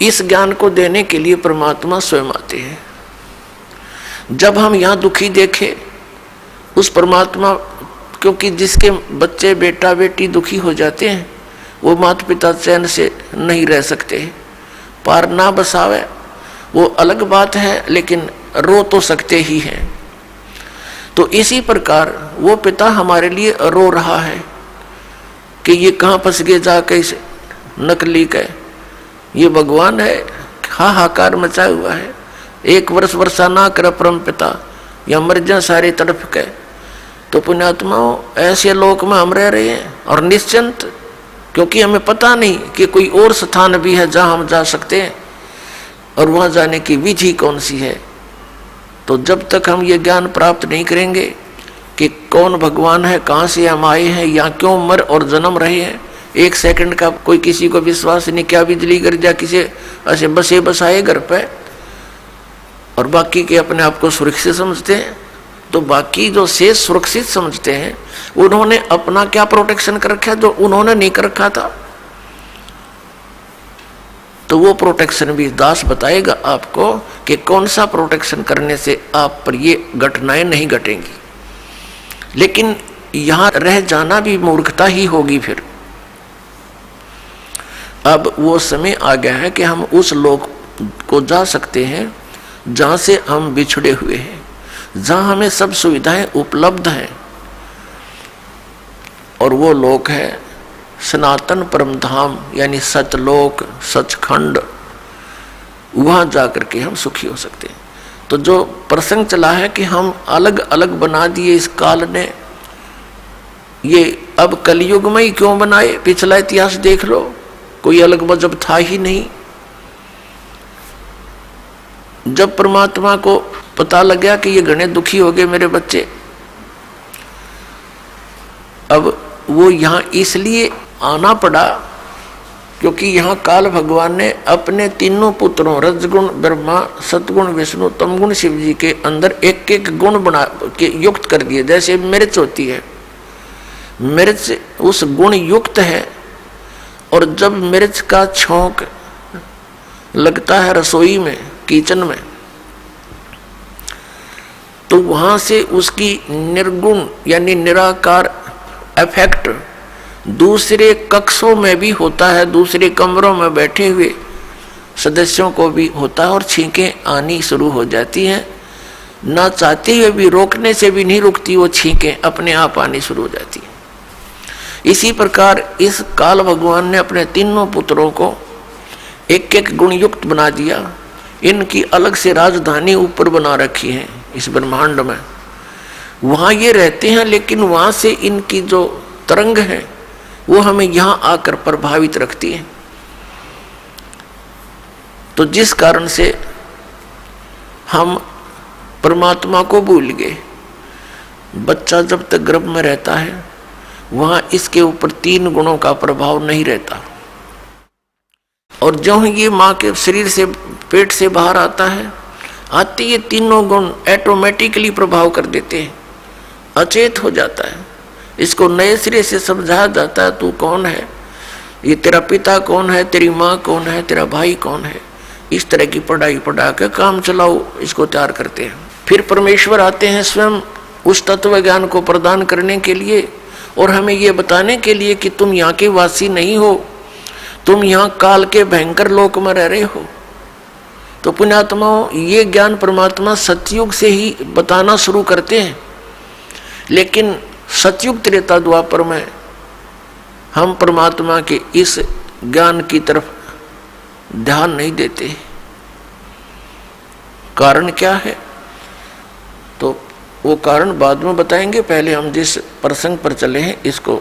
इस ज्ञान को देने के लिए परमात्मा स्वयं आते हैं। जब हम यहाँ दुखी देखें उस परमात्मा, क्योंकि जिसके बच्चे बेटा बेटी दुखी हो जाते हैं वो माता पिता चैन से नहीं रह सकते। पार ना बसावे वो अलग बात है, लेकिन रो तो सकते ही हैं। तो इसी प्रकार वो पिता हमारे लिए रो रहा है कि ये कहाँ फंस गए जाके इस नकली के, ये भगवान है, हाहाकार मचा हुआ है, एक वर्ष वर्षा ना कर परम पिता, या मर जा सारे तड़प के। तो पुण्यात्माओं, ऐसे लोक में हम रह रहे हैं और निश्चिंत, क्योंकि हमें पता नहीं कि कोई और स्थान भी है जहाँ हम जा सकते हैं और वहाँ जाने की विधि कौन सी है। तो जब तक हम ये ज्ञान प्राप्त नहीं करेंगे कि कौन भगवान है, कहाँ से हम आए हैं, या क्यों मर और जन्म रहे हैं, एक सेकंड का कोई किसी को विश्वास नहीं, क्या बिजली गिर जा किसी ऐसे बसे बसाए घर पे, और बाकी के अपने आप को सुरक्षित समझते हैं। तो बाकी जो शेष सुरक्षित समझते हैं उन्होंने अपना क्या प्रोटेक्शन कर रखा जो उन्होंने नहीं कर रखा था। तो वो प्रोटेक्शन भी दास बताएगा आपको कि कौन सा प्रोटेक्शन करने से आप पर ये घटनाएं नहीं घटेंगी। लेकिन यहां रह जाना भी मूर्खता ही होगी। फिर अब वो समय आ गया है कि हम उस लोक को जा सकते हैं जहां से हम बिछड़े हुए हैं, जहां हमें सब सुविधाएं उपलब्ध हैं, और वो लोक है सनातन परम धाम, यानी सतलोक, सचखंड। वहां जाकर के हम सुखी हो सकते हैं। तो जो प्रसंग चला है कि हम अलग अलग बना दिए इस काल ने, ये अब कलयुग में ही क्यों बनाए, पिछला इतिहास देख लो, कोई अलग मजहब था ही नहीं। जब परमात्मा को पता लग गया कि ये घने दुखी हो गए मेरे बच्चे, अब वो यहाँ इसलिए आना पड़ा क्योंकि यहाँ काल भगवान ने अपने तीनों पुत्रों रजगुण ब्रह्मा, सतगुण विष्णु, तमगुण शिव जी के अंदर एक एक गुण बना के युक्त कर दिए। जैसे मिर्च होती है, मिर्च उस गुण युक्त है, और जब मिर्च का छौंक लगता है रसोई में, किचन में, तो वहां से उसकी निर्गुण यानी निराकार इफेक्ट दूसरे कक्षों में भी होता है, दूसरे कमरों में बैठे हुए सदस्यों को भी होता है, और छींकें आनी शुरू हो जाती हैं। ना चाहते हुए भी, रोकने से भी नहीं रुकती, वो छींकें अपने आप आनी शुरू हो जाती हैं। इसी प्रकार इस काल भगवान ने अपने तीनों पुत्रों को एक एक गुण युक्त बना दिया। इनकी अलग से राजधानी ऊपर बना रखी है इस ब्रह्मांड में, वहां ये रहते हैं, लेकिन वहां से इनकी जो तरंग है वो हमें यहां आकर प्रभावित रखती है। तो जिस कारण से हम परमात्मा को भूल गए। बच्चा जब तक गर्भ में रहता है वहां इसके ऊपर तीन गुणों का प्रभाव नहीं रहता, और जो ये माँ के शरीर से, पेट से बाहर आता है, आते ये तीनों गुण ऑटोमेटिकली प्रभाव कर देते हैं, अचेत हो जाता है। इसको नए सिरे से समझाया जाता है, तू कौन है, ये तेरा पिता कौन है, तेरी माँ कौन है, तेरा भाई कौन है। इस तरह की पढ़ाई पढ़ा के काम चलाओ, इसको तैयार करते हैं। फिर परमेश्वर आते हैं स्वयं उस तत्व ज्ञान को प्रदान करने के लिए, और हमें ये बताने के लिए कि तुम यहाँ के वासी नहीं हो, तुम यहाँ काल के भयंकर लोक में रह रहे हो। तो पुण्यात्माओं, ये ज्ञान परमात्मा सतयुग से ही बताना शुरू करते हैं, लेकिन सतयुग त्रेता द्वापर में हम परमात्मा के इस ज्ञान की तरफ ध्यान नहीं देते। कारण क्या है, तो वो कारण बाद में बताएंगे। पहले हम जिस प्रसंग पर चले हैं इसको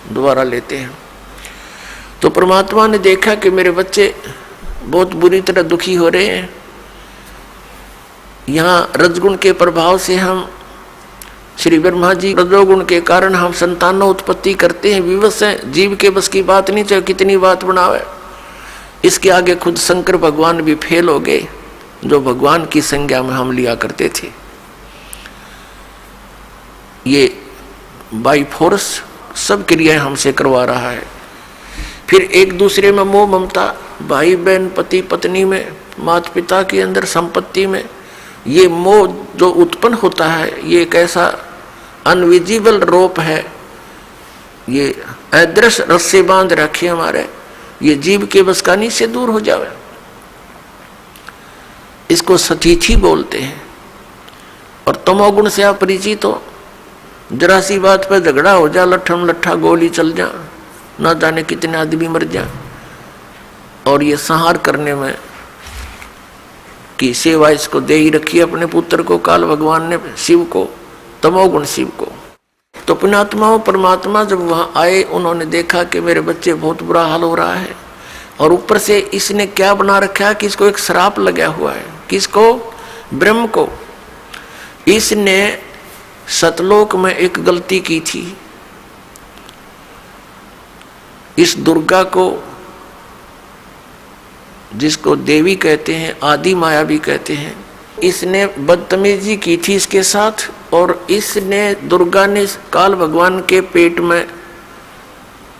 दोबारा लेते हैं। तो परमात्मा ने देखा कि मेरे बच्चे बहुत बुरी तरह दुखी हो रहे हैं। यहाँ रजगुण के प्रभाव से हम, श्री ब्रह्मा जी रजोगुण के कारण हम संतानों उत्पत्ति करते हैं, विवश हैं, जीव के बस की बात नहीं, चाहे कितनी बात बनावे। इसके आगे खुद शंकर भगवान भी फेल हो गए, जो भगवान की संज्ञा में हम लिया करते थे। ये बाई फोर्स सब क्रियाएं हमसे करवा रहा है। फिर एक दूसरे में मोह ममता, भाई बहन, पति पत्नी में, माता पिता के अंदर, संपत्ति में, ये मोह जो उत्पन्न होता है, ये एक ऐसा अनविजिबल रोप है, ये अदृश्य रस्से बांध रखे हमारे, ये जीव के बस का नहीं से दूर हो जावे। इसको सतीथी बोलते हैं। और तमोगुण से आप परिचित हो, जरा सी बात पर झगड़ा हो जा, लट्ठम लट्ठा गोली चल जा, ना जाने कितने आदमी मर जा। और ये संहार करने में की सेवा इसको दे ही रखी अपने पुत्र को, काल भगवान ने शिव को, तमोगुण शिव को। तो पुण्यात्माओं, परमात्मा जब वहां आए, उन्होंने देखा कि मेरे बच्चे बहुत बुरा हाल हो रहा है, और ऊपर से इसने क्या बना रखा है कि इसको एक श्राप लगा हुआ है। किसको? ब्रह्म को। इसने सतलोक में एक गलती की थी। इस दुर्गा को, जिसको देवी कहते हैं, आदि माया भी कहते हैं, इसने बदतमीजी की थी इसके साथ, और इसने, दुर्गा ने काल भगवान के पेट में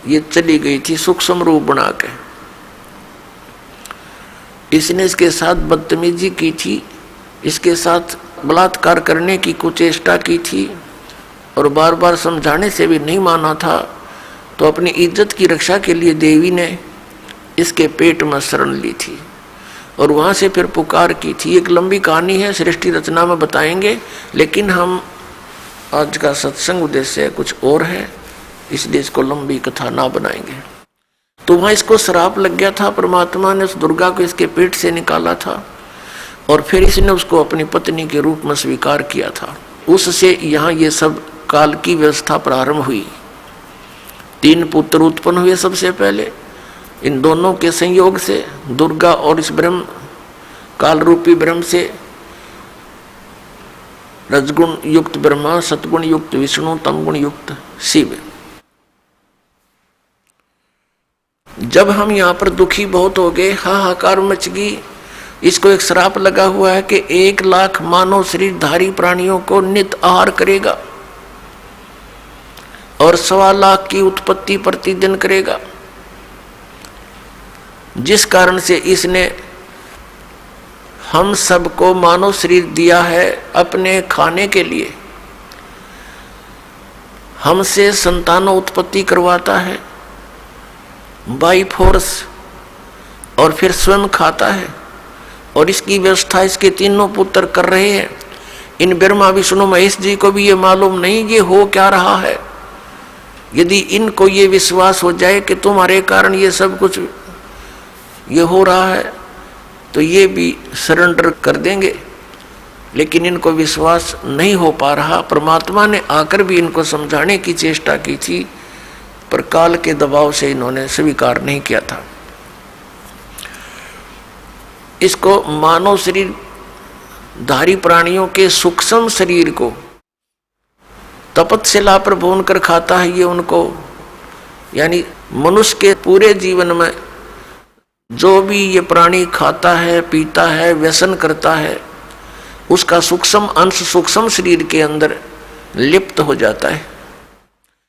ये चली गई थी सूक्ष्म रूप बना के। इसने इसके साथ बदतमीजी की थी, इसके साथ बलात्कार करने की कुचेष्टा की थी, और बार बार समझाने से भी नहीं माना था। तो अपनी इज्जत की रक्षा के लिए देवी ने इसके पेट में शरण ली थी, और वहाँ से फिर पुकार की थी। एक लंबी कहानी है, सृष्टि रचना में बताएंगे, लेकिन हम आज का सत्संग उद्देश्य कुछ और है, इसलिए इसको लंबी कथा ना बनाएंगे। तो वहाँ इसको श्राप लग गया था, परमात्मा ने उस दुर्गा को इसके पेट से निकाला था, और फिर इसने उसको अपनी पत्नी के रूप में स्वीकार किया था। उससे यहाँ ये सब काल की व्यवस्था प्रारंभ हुई। 3 पुत्र उत्पन्न हुए सबसे पहले, इन दोनों के संयोग से, दुर्गा और इस ब्रह्म, काल रूपी ब्रह्म से रजगुण युक्त ब्रह्मा, सतगुण युक्त विष्णु, तमगुण युक्त शिव। जब हम यहाँ पर दुखी बहुत हो गए, हाहाकार मच गई, इसको एक श्राप लगा हुआ है कि 1 लाख मानव शरीरधारी प्राणियों को नित आहार करेगा, और 1.25 लाख की उत्पत्ति प्रतिदिन करेगा। जिस कारण से इसने हम सबको मानव शरीर दिया है अपने खाने के लिए, हमसे संतानों उत्पत्ति करवाता है बाई फोर्स, और फिर स्वयं खाता है। और इसकी व्यवस्था इसके 3 पुत्र कर रहे हैं। इन ब्रह्मा विष्णु महेश जी को भी ये मालूम नहीं ये हो क्या रहा है। यदि इनको ये विश्वास हो जाए कि तुम्हारे कारण ये सब कुछ ये हो रहा है, तो ये भी सरेंडर कर देंगे, लेकिन इनको विश्वास नहीं हो पा रहा। परमात्मा ने आकर भी इनको समझाने की चेष्टा की थी, पर काल के दबाव से इन्होंने स्वीकार नहीं किया था। इसको मानव शरीर धारी प्राणियों के सूक्ष्म शरीर को तपस्या पर भून कर खाता है ये उनको, यानी मनुष्य के पूरे जीवन में जो भी ये प्राणी खाता है, पीता है, व्यसन करता है, उसका सूक्ष्म अंश सूक्ष्म शरीर के अंदर लिप्त हो जाता है।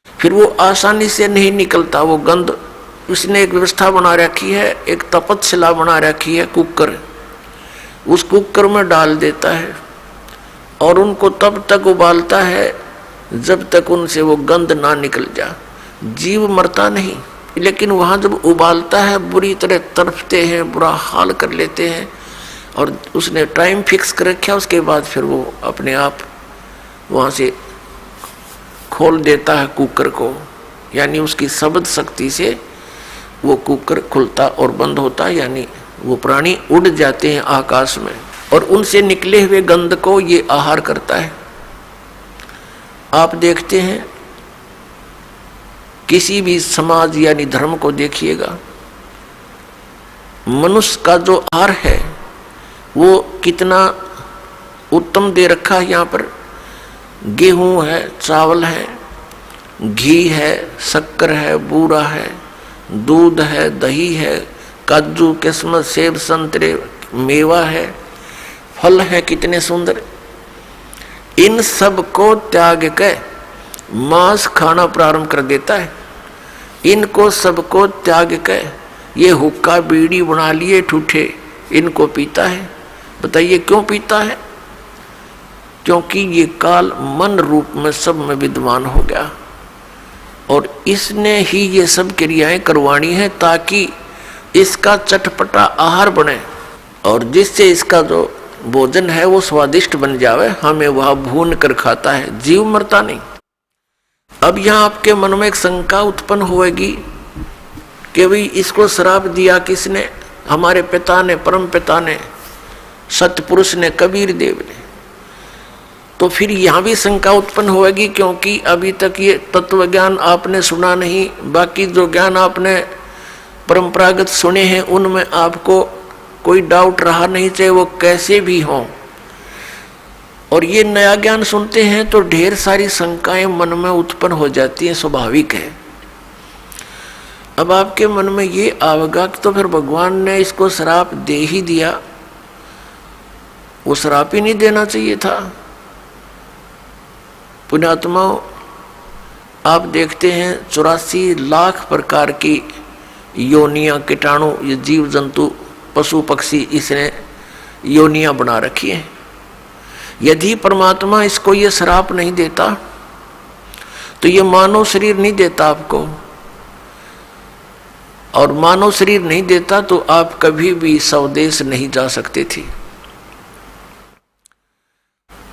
फिर वो आसानी से नहीं निकलता वो गंध। उसने एक व्यवस्था बना रखी है, एक तपस्या बना रखी है, कुकर। उस कुकर में डाल देता है और उनको तब तक उबालता है जब तक उनसे वो गंध ना निकल जा। जीव मरता नहीं, लेकिन वहाँ जब उबालता है बुरी तरह तड़पते हैं, बुरा हाल कर लेते हैं। और उसने टाइम फिक्स कर रखा, उसके बाद फिर वो अपने आप वहाँ से खोल देता है कुकर को, यानी उसकी शब्द शक्ति से वो कुकर खुलता और बंद होता, यानी वो प्राणी उड़ जाते हैं आकाश में और उनसे निकले हुए गंध को ये आहार करता है। आप देखते हैं किसी भी समाज यानी धर्म को देखिएगा, मनुष्य का जो आहार है वो कितना उत्तम दे रखा है। यहाँ पर गेहूं है, चावल है, घी है, शक्कर है, बूरा है, दूध है, दही है, काजू, किस्मत, सेब, संतरे, मेवा है, फल है, कितने सुंदर। इन सब को त्याग के मांस खाना प्रारंभ कर देता है। इनको सबको त्याग कर ये हुक्का बीड़ी बना लिए ठूठे, इनको पीता है। बताइए क्यों पीता है? क्योंकि ये काल मन रूप में सब में विद्वान हो गया और इसने ही ये सब क्रियाएं करवानी है ताकि इसका चटपटा आहार बने और जिससे इसका जो भोजन है वो स्वादिष्ट बन जावे। हमें वह भून कर खाता है, जीव मरता नहीं। अब यहाँ आपके मन में एक शंका उत्पन्न होगी कि भाई इसको श्राप दिया किसने? हमारे पिता ने, परम पिता ने, सतपुरुष ने, कबीर देव ने। तो फिर यहाँ भी शंका उत्पन्न होगी क्योंकि अभी तक ये तत्व ज्ञान आपने सुना नहीं। बाकी जो ज्ञान आपने परंपरागत सुने हैं उनमें आपको कोई डाउट रहा नहीं, चाहे वो कैसे भी हों। और ये नया ज्ञान सुनते हैं तो ढेर सारी शंकाएं मन में उत्पन्न हो जाती हैं, स्वाभाविक है। अब आपके मन में ये आवेगा कि तो फिर भगवान ने इसको श्राप दे ही दिया, वो श्राप ही नहीं देना चाहिए था। पुण्यात्माओं, आप देखते हैं 84 लाख प्रकार की योनियां, कीटाणु, ये जीव जंतु, पशु पक्षी, इसने योनियां बना रखी हैं। यदि परमात्मा इसको ये श्राप नहीं देता तो ये मानव शरीर नहीं देता आपको, और मानव शरीर नहीं देता तो आप कभी भी स्वदेश नहीं जा सकते थे।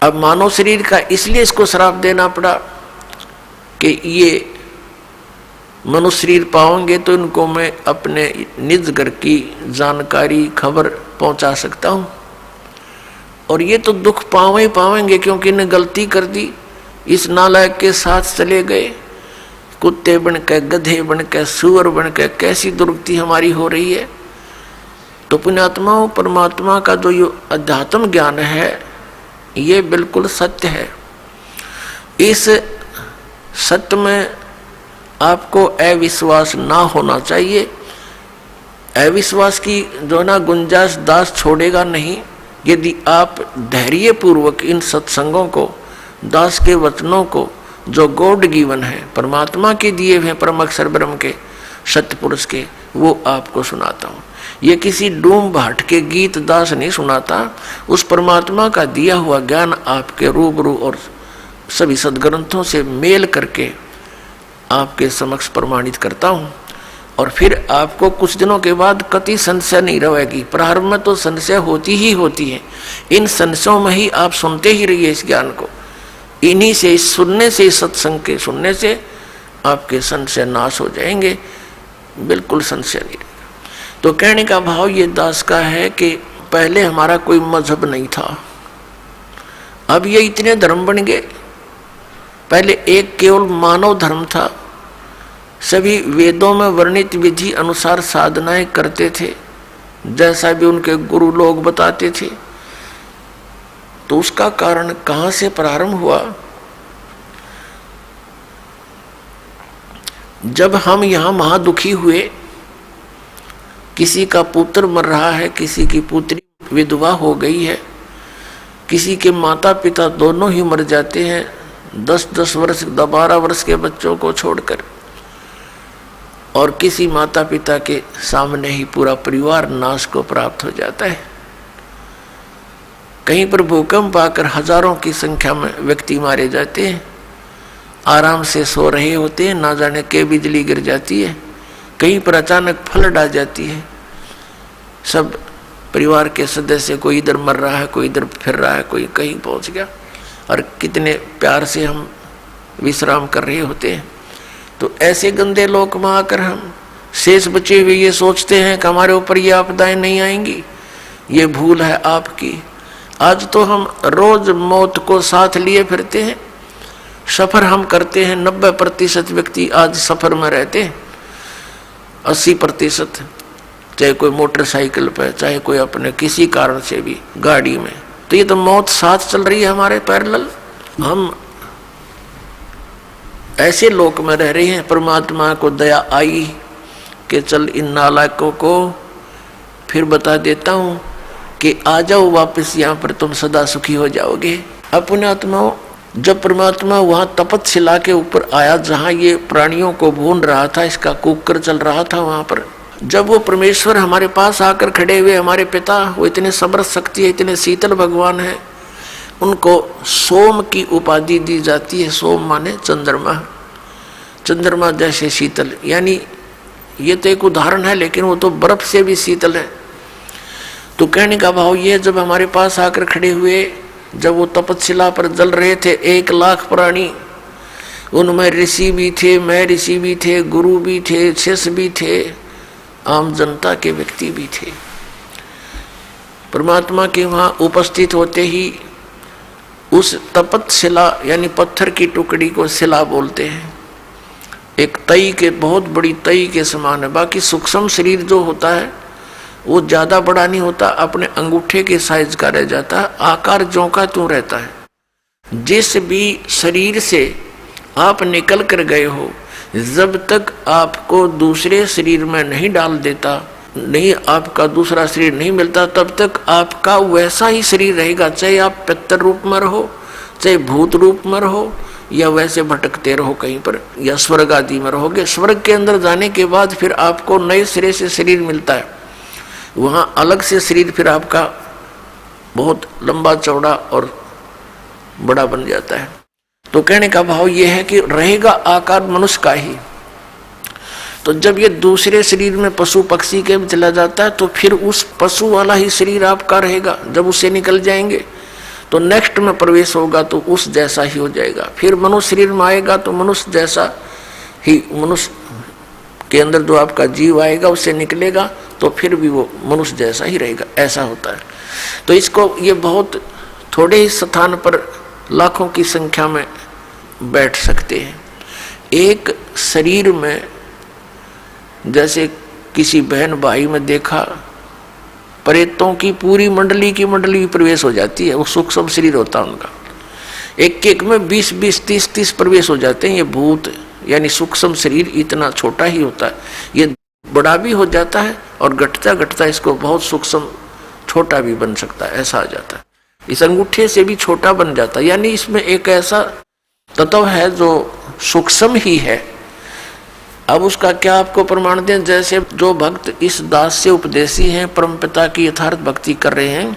अब मानव शरीर का इसलिए इसको श्राप देना पड़ा कि ये मनुष्य शरीर पाओगे तो इनको मैं अपने निज घर की जानकारी, खबर पहुंचा सकता हूं, और ये तो दुख पावेंगे क्योंकि इन्हें गलती कर दी, इस नालायक के साथ चले गए, कुत्ते बन के, गधे बन के, सुअर बन के, कैसी दुर्गति हमारी हो रही है। तो पुण्यात्माओं, परमात्मा का जो ये अध्यात्म ज्ञान है ये बिल्कुल सत्य है। इस सत्य में आपको अविश्वास ना होना चाहिए। अविश्वास की जो ना गुंजाइश दास छोड़ेगा नहीं। यदि आप धैर्य पूर्वक इन सत्संगों को, दास के वचनों को, जो गॉड गिवन है, परमात्मा के दिए हुए परम अक्षर ब्रह्म के, सतपुरुष के, वो आपको सुनाता हूँ। ये किसी डूम भाट के गीत दास नहीं सुनाता, उस परमात्मा का दिया हुआ ज्ञान आपके रूबरू और सभी सदग्रंथों से मेल करके आपके समक्ष प्रमाणित करता हूँ। और फिर आपको कुछ दिनों के बाद कति संशय नहीं रहेगी। प्रारंभ में तो संशय होती ही होती है, इन संशयों में ही आप सुनते ही रहिए इस ज्ञान को। इन्हीं से, इस सुनने से, इस सत्संग के सुनने से आपके संशय नाश हो जाएंगे, बिल्कुल संशय नहीं रहेगा। तो कहने का भाव ये दास का है कि पहले हमारा कोई मजहब नहीं था, अब ये इतने धर्म बन गए। पहले एक केवल मानव धर्म था, सभी वेदों में वर्णित विधि अनुसार साधनाएं करते थे, जैसा भी उनके गुरु लोग बताते थे। तो उसका कारण कहाँ से प्रारंभ हुआ? जब हम यहाँ महादुखी हुए, किसी का पुत्र मर रहा है, किसी की पुत्री विधवा हो गई है, किसी के माता पिता दोनों ही मर जाते हैं 10-10 वर्ष, 12 वर्ष के बच्चों को छोड़कर, और किसी माता पिता के सामने ही पूरा परिवार नाश को प्राप्त हो जाता है। कहीं पर भूकंप आकर हजारों की संख्या में व्यक्ति मारे जाते हैं, आराम से सो रहे होते हैं, ना जाने के बिजली गिर जाती है, कहीं पर अचानक फ्लड आ जाती है, सब परिवार के सदस्य, कोई इधर मर रहा है, कोई इधर फिर रहा है, कोई कहीं पहुंच गया, और कितने प्यार से हम विश्राम कर रहे होते हैं। तो ऐसे गंदे लोक में आकर हम शेष बचे हुए ये सोचते हैं कि हमारे ऊपर ये आपदाएं नहीं आएंगी। ये भूल है आपकी। आज तो हम रोज मौत को साथ लिए फिरते हैं, सफर हम करते हैं। 90% व्यक्ति आज सफर में रहते हैं, 80% चाहे कोई मोटरसाइकिल पे, चाहे कोई अपने किसी कारण से भी गाड़ी में। तो ये तो मौत साथ चल रही है हमारे पैरेलल। हम ऐसे लोक में रह रहे हैं। परमात्मा को दया आई कि चल इन नालायकों को फिर बता देता हूँ कि आ जाओ वापस यहाँ पर, तुम सदा सुखी हो जाओगे। अपने आत्माओं, जब परमात्मा वहां तपतशिला के ऊपर आया, जहां ये प्राणियों को भून रहा था, इसका कुकर चल रहा था, वहां पर जब वो परमेश्वर हमारे पास आकर खड़े हुए, हमारे पिता, वो इतने समर्थ शक्ति है, इतने शीतल भगवान है, उनको सोम की उपाधि दी जाती है। सोम माने चंद्रमा, चंद्रमा जैसे शीतल, यानी ये तो एक उदाहरण है, लेकिन वो तो बर्फ से भी शीतल है। तो कहने का भाव ये, जब हमारे पास आकर खड़े हुए, जब वो तपतशिला पर जल रहे थे, 1,00,000 प्राणी, उनमें ऋषि भी थे, मैं ऋषि भी थे, गुरु भी थे, शिष्य भी थे, आम जनता के व्यक्ति भी थे। परमात्मा के वहाँ उपस्थित होते ही उस तपतशिला यानी पत्थर की टुकड़ी को शिला बोलते हैं। एक तई के, बहुत बड़ी तई के समान है। बाकी सूक्ष्म शरीर जो होता है वो ज़्यादा बड़ा नहीं होता, अपने अंगूठे के साइज का रह जाता है, आकार ज्यों का त्यों रहता है। जिस भी शरीर से आप निकल कर गए हो, जब तक आपको दूसरे शरीर में नहीं डाल देता, नहीं आपका दूसरा शरीर नहीं मिलता, तब तक आपका वैसा ही शरीर रहेगा, चाहे आप पितर रूप में रहो, चाहे भूत रूप में रहो, या वैसे भटकते रहो कहीं पर, या स्वर्ग आदि में रहोगे। स्वर्ग के अंदर जाने के बाद फिर आपको नए सिरे से शरीर मिलता है, वहाँ अलग से शरीर फिर आपका बहुत लंबा चौड़ा और बड़ा बन जाता है। तो कहने का भाव ये है कि रहेगा आकार मनुष्य का ही। तो जब ये दूसरे शरीर में पशु पक्षी के में चला जाता है, तो फिर उस पशु वाला ही शरीर आपका रहेगा। जब उससे निकल जाएंगे तो नेक्स्ट में प्रवेश होगा तो उस जैसा ही हो जाएगा। फिर मनुष्य शरीर में आएगा तो मनुष्य जैसा ही, मनुष्य के अंदर जो आपका जीव आएगा उससे निकलेगा तो फिर भी वो मनुष्य जैसा ही रहेगा, ऐसा होता है। तो इसको ये बहुत थोड़े ही स्थान पर लाखों की संख्या में बैठ सकते हैं। एक शरीर में जैसे किसी बहन भाई में देखा, प्रेतों की पूरी मंडली की मंडली प्रवेश हो जाती है, वो सूक्ष्म शरीर होता है उनका। एक एक में 20-20, 30-30 प्रवेश हो जाते हैं। ये भूत यानी सूक्ष्म शरीर इतना छोटा ही होता है, ये बड़ा भी हो जाता है और घटता घटता इसको बहुत सूक्ष्म छोटा भी बन सकता है, ऐसा आ जाता है। इस अंगूठे से भी छोटा बन जाता है, यानी इसमें एक ऐसा तत्व है जो सूक्ष्म ही है। अब उसका क्या आपको प्रमाण दें? जैसे जो भक्त इस दास से उपदेशी हैं, परमपिता की यथार्थ भक्ति कर रहे हैं,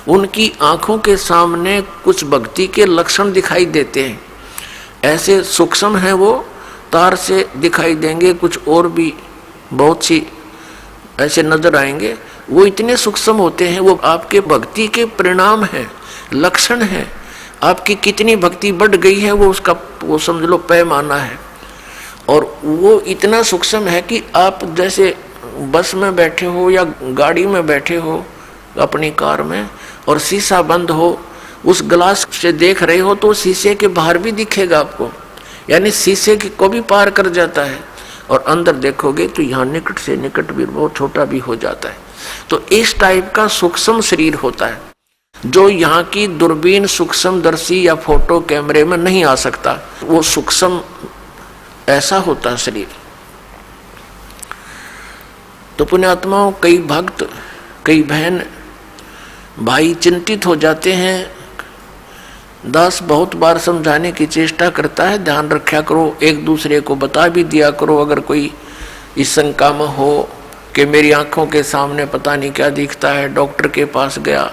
उनकी आंखों के सामने कुछ भक्ति के लक्षण दिखाई देते हैं, ऐसे सूक्ष्म हैं वो, तार से दिखाई देंगे, कुछ और भी बहुत सी ऐसे नजर आएंगे। वो इतने सूक्ष्म होते हैं, वो आपके भक्ति के परिणाम हैं, लक्षण हैं। आपकी कितनी भक्ति बढ़ गई है वो उसका, वो समझ लो पैमाना है। और वो इतना सूक्ष्म है कि आप जैसे बस में बैठे हो या गाड़ी में बैठे हो अपनी कार में, और शीशा बंद हो, उस ग्लास से देख रहे हो तो शीशे के बाहर भी दिखेगा आपको, यानी शीशे को भी पार कर जाता है। और अंदर देखोगे तो यहाँ निकट से निकट भी बहुत छोटा भी हो जाता है। तो इस टाइप का सूक्ष्म शरीर होता है जो यहाँ की दूरबीन सूक्ष्मदर्शी या फोटो कैमरे में नहीं आ सकता। वो सूक्ष्म ऐसा होता है शरीर। तो पुण्यात्माओं, कई भक्त, कई बहन भाई चिंतित हो जाते हैं। दास बहुत बार समझाने की चेष्टा करता है, ध्यान रखा करो, एक दूसरे को बता भी दिया करो। अगर कोई इस शंका में हो कि मेरी आंखों के सामने पता नहीं क्या दिखता है, डॉक्टर के पास गया,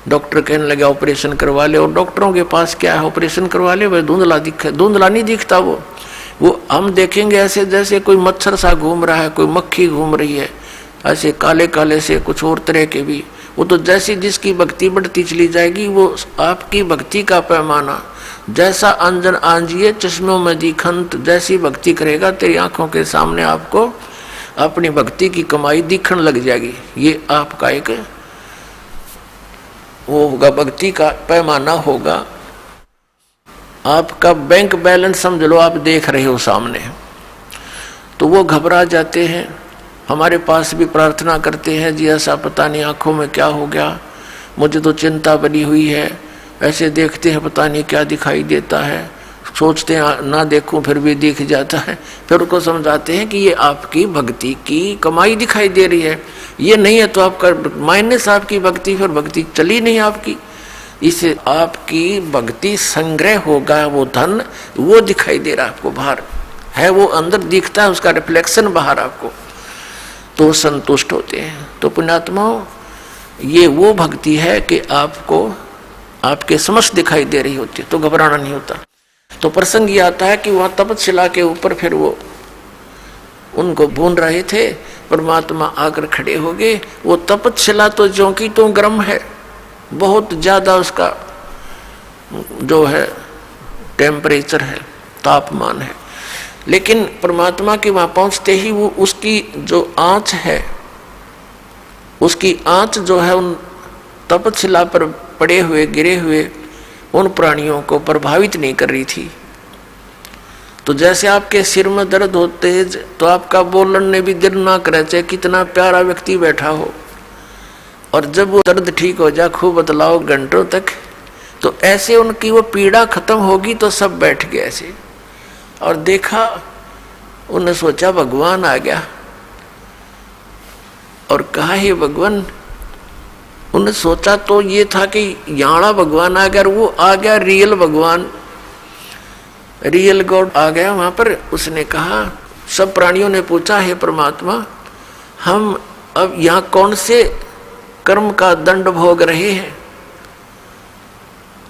डॉक्टर कहने लगा ऑपरेशन करवा ले, और डॉक्टरों के पास क्या है, ऑपरेशन करवा ले, वह धुंधला दिखे, धुंधला नहीं दिखता वो हम देखेंगे ऐसे जैसे कोई मच्छर सा घूम रहा है, कोई मक्खी घूम रही है, ऐसे काले काले से कुछ और तरह के भी। वो तो जैसी जिसकी भक्ति बढ़ती चली जाएगी, वो आपकी भक्ति का पैमाना जैसा अंजन आंजिए चश्मों में दिखंत, जैसी भक्ति करेगा तेरी आंखों के सामने आपको अपनी भक्ति की कमाई दिखने लग जाएगी। ये आपका एक वो होगा, भक्ति का पैमाना होगा। आपका बैंक बैलेंस समझ लो, आप देख रहे हो सामने, तो वो घबरा जाते हैं, हमारे पास भी प्रार्थना करते हैं, जी ऐसा पता नहीं आंखों में क्या हो गया, मुझे तो चिंता बनी हुई है। ऐसे देखते हैं पता नहीं क्या दिखाई देता है, सोचते हैं ना देखूं फिर भी दिख जाता है। फिर उनको समझाते हैं कि ये आपकी भक्ति की कमाई दिखाई दे रही है, ये नहीं है तो आपका माइनस आपकी भक्ति, फिर भक्ति चली नहीं आपकी। इसे आपकी भक्ति संग्रह होगा, वो धन वो दिखाई दे रहा आपको, बाहर है वो, अंदर दिखता है उसका रिफ्लेक्शन बाहर आपको, तो संतुष्ट होते हैं। तो पुण्यात्माओं, ये वो भक्ति है कि आपको आपके समक्ष दिखाई दे रही होती है, तो घबराना नहीं होता। तो प्रसंग ये आता है कि वहां तपतशिला के ऊपर फिर वो उनको भून रहे थे, परमात्मा आकर खड़े हो गए। वो तपतशिला तो ज्यों की तो गर्म है, बहुत ज्यादा उसका जो है टेम्परेचर है, तापमान है, लेकिन परमात्मा के वहां पहुंचते ही वो उसकी जो आंच है, उसकी आंच जो है उन तपतशिला पर पड़े हुए गिरे हुए उन प्राणियों को प्रभावित नहीं कर रही थी। तो जैसे आपके सिर में दर्द होते है तो आपका बोलने भी दिल ना करे, चाहे कितना प्यारा व्यक्ति बैठा हो, और जब वो दर्द ठीक हो जाए खूब बतलाओ घंटों तक, तो ऐसे उनकी वो पीड़ा खत्म होगी तो सब बैठ गए ऐसे। और देखा, उन्हें सोचा भगवान आ गया, और कहा हे भगवान, उन्हें सोचा तो ये था कि यहाँ भगवान आ गया, और वो आ गया रियल भगवान, रियल गॉड आ गया वहां पर। उसने कहा, सब प्राणियों ने पूछा, हे परमात्मा, हम अब यहाँ कौन से कर्म का दंड भोग रहे हैं?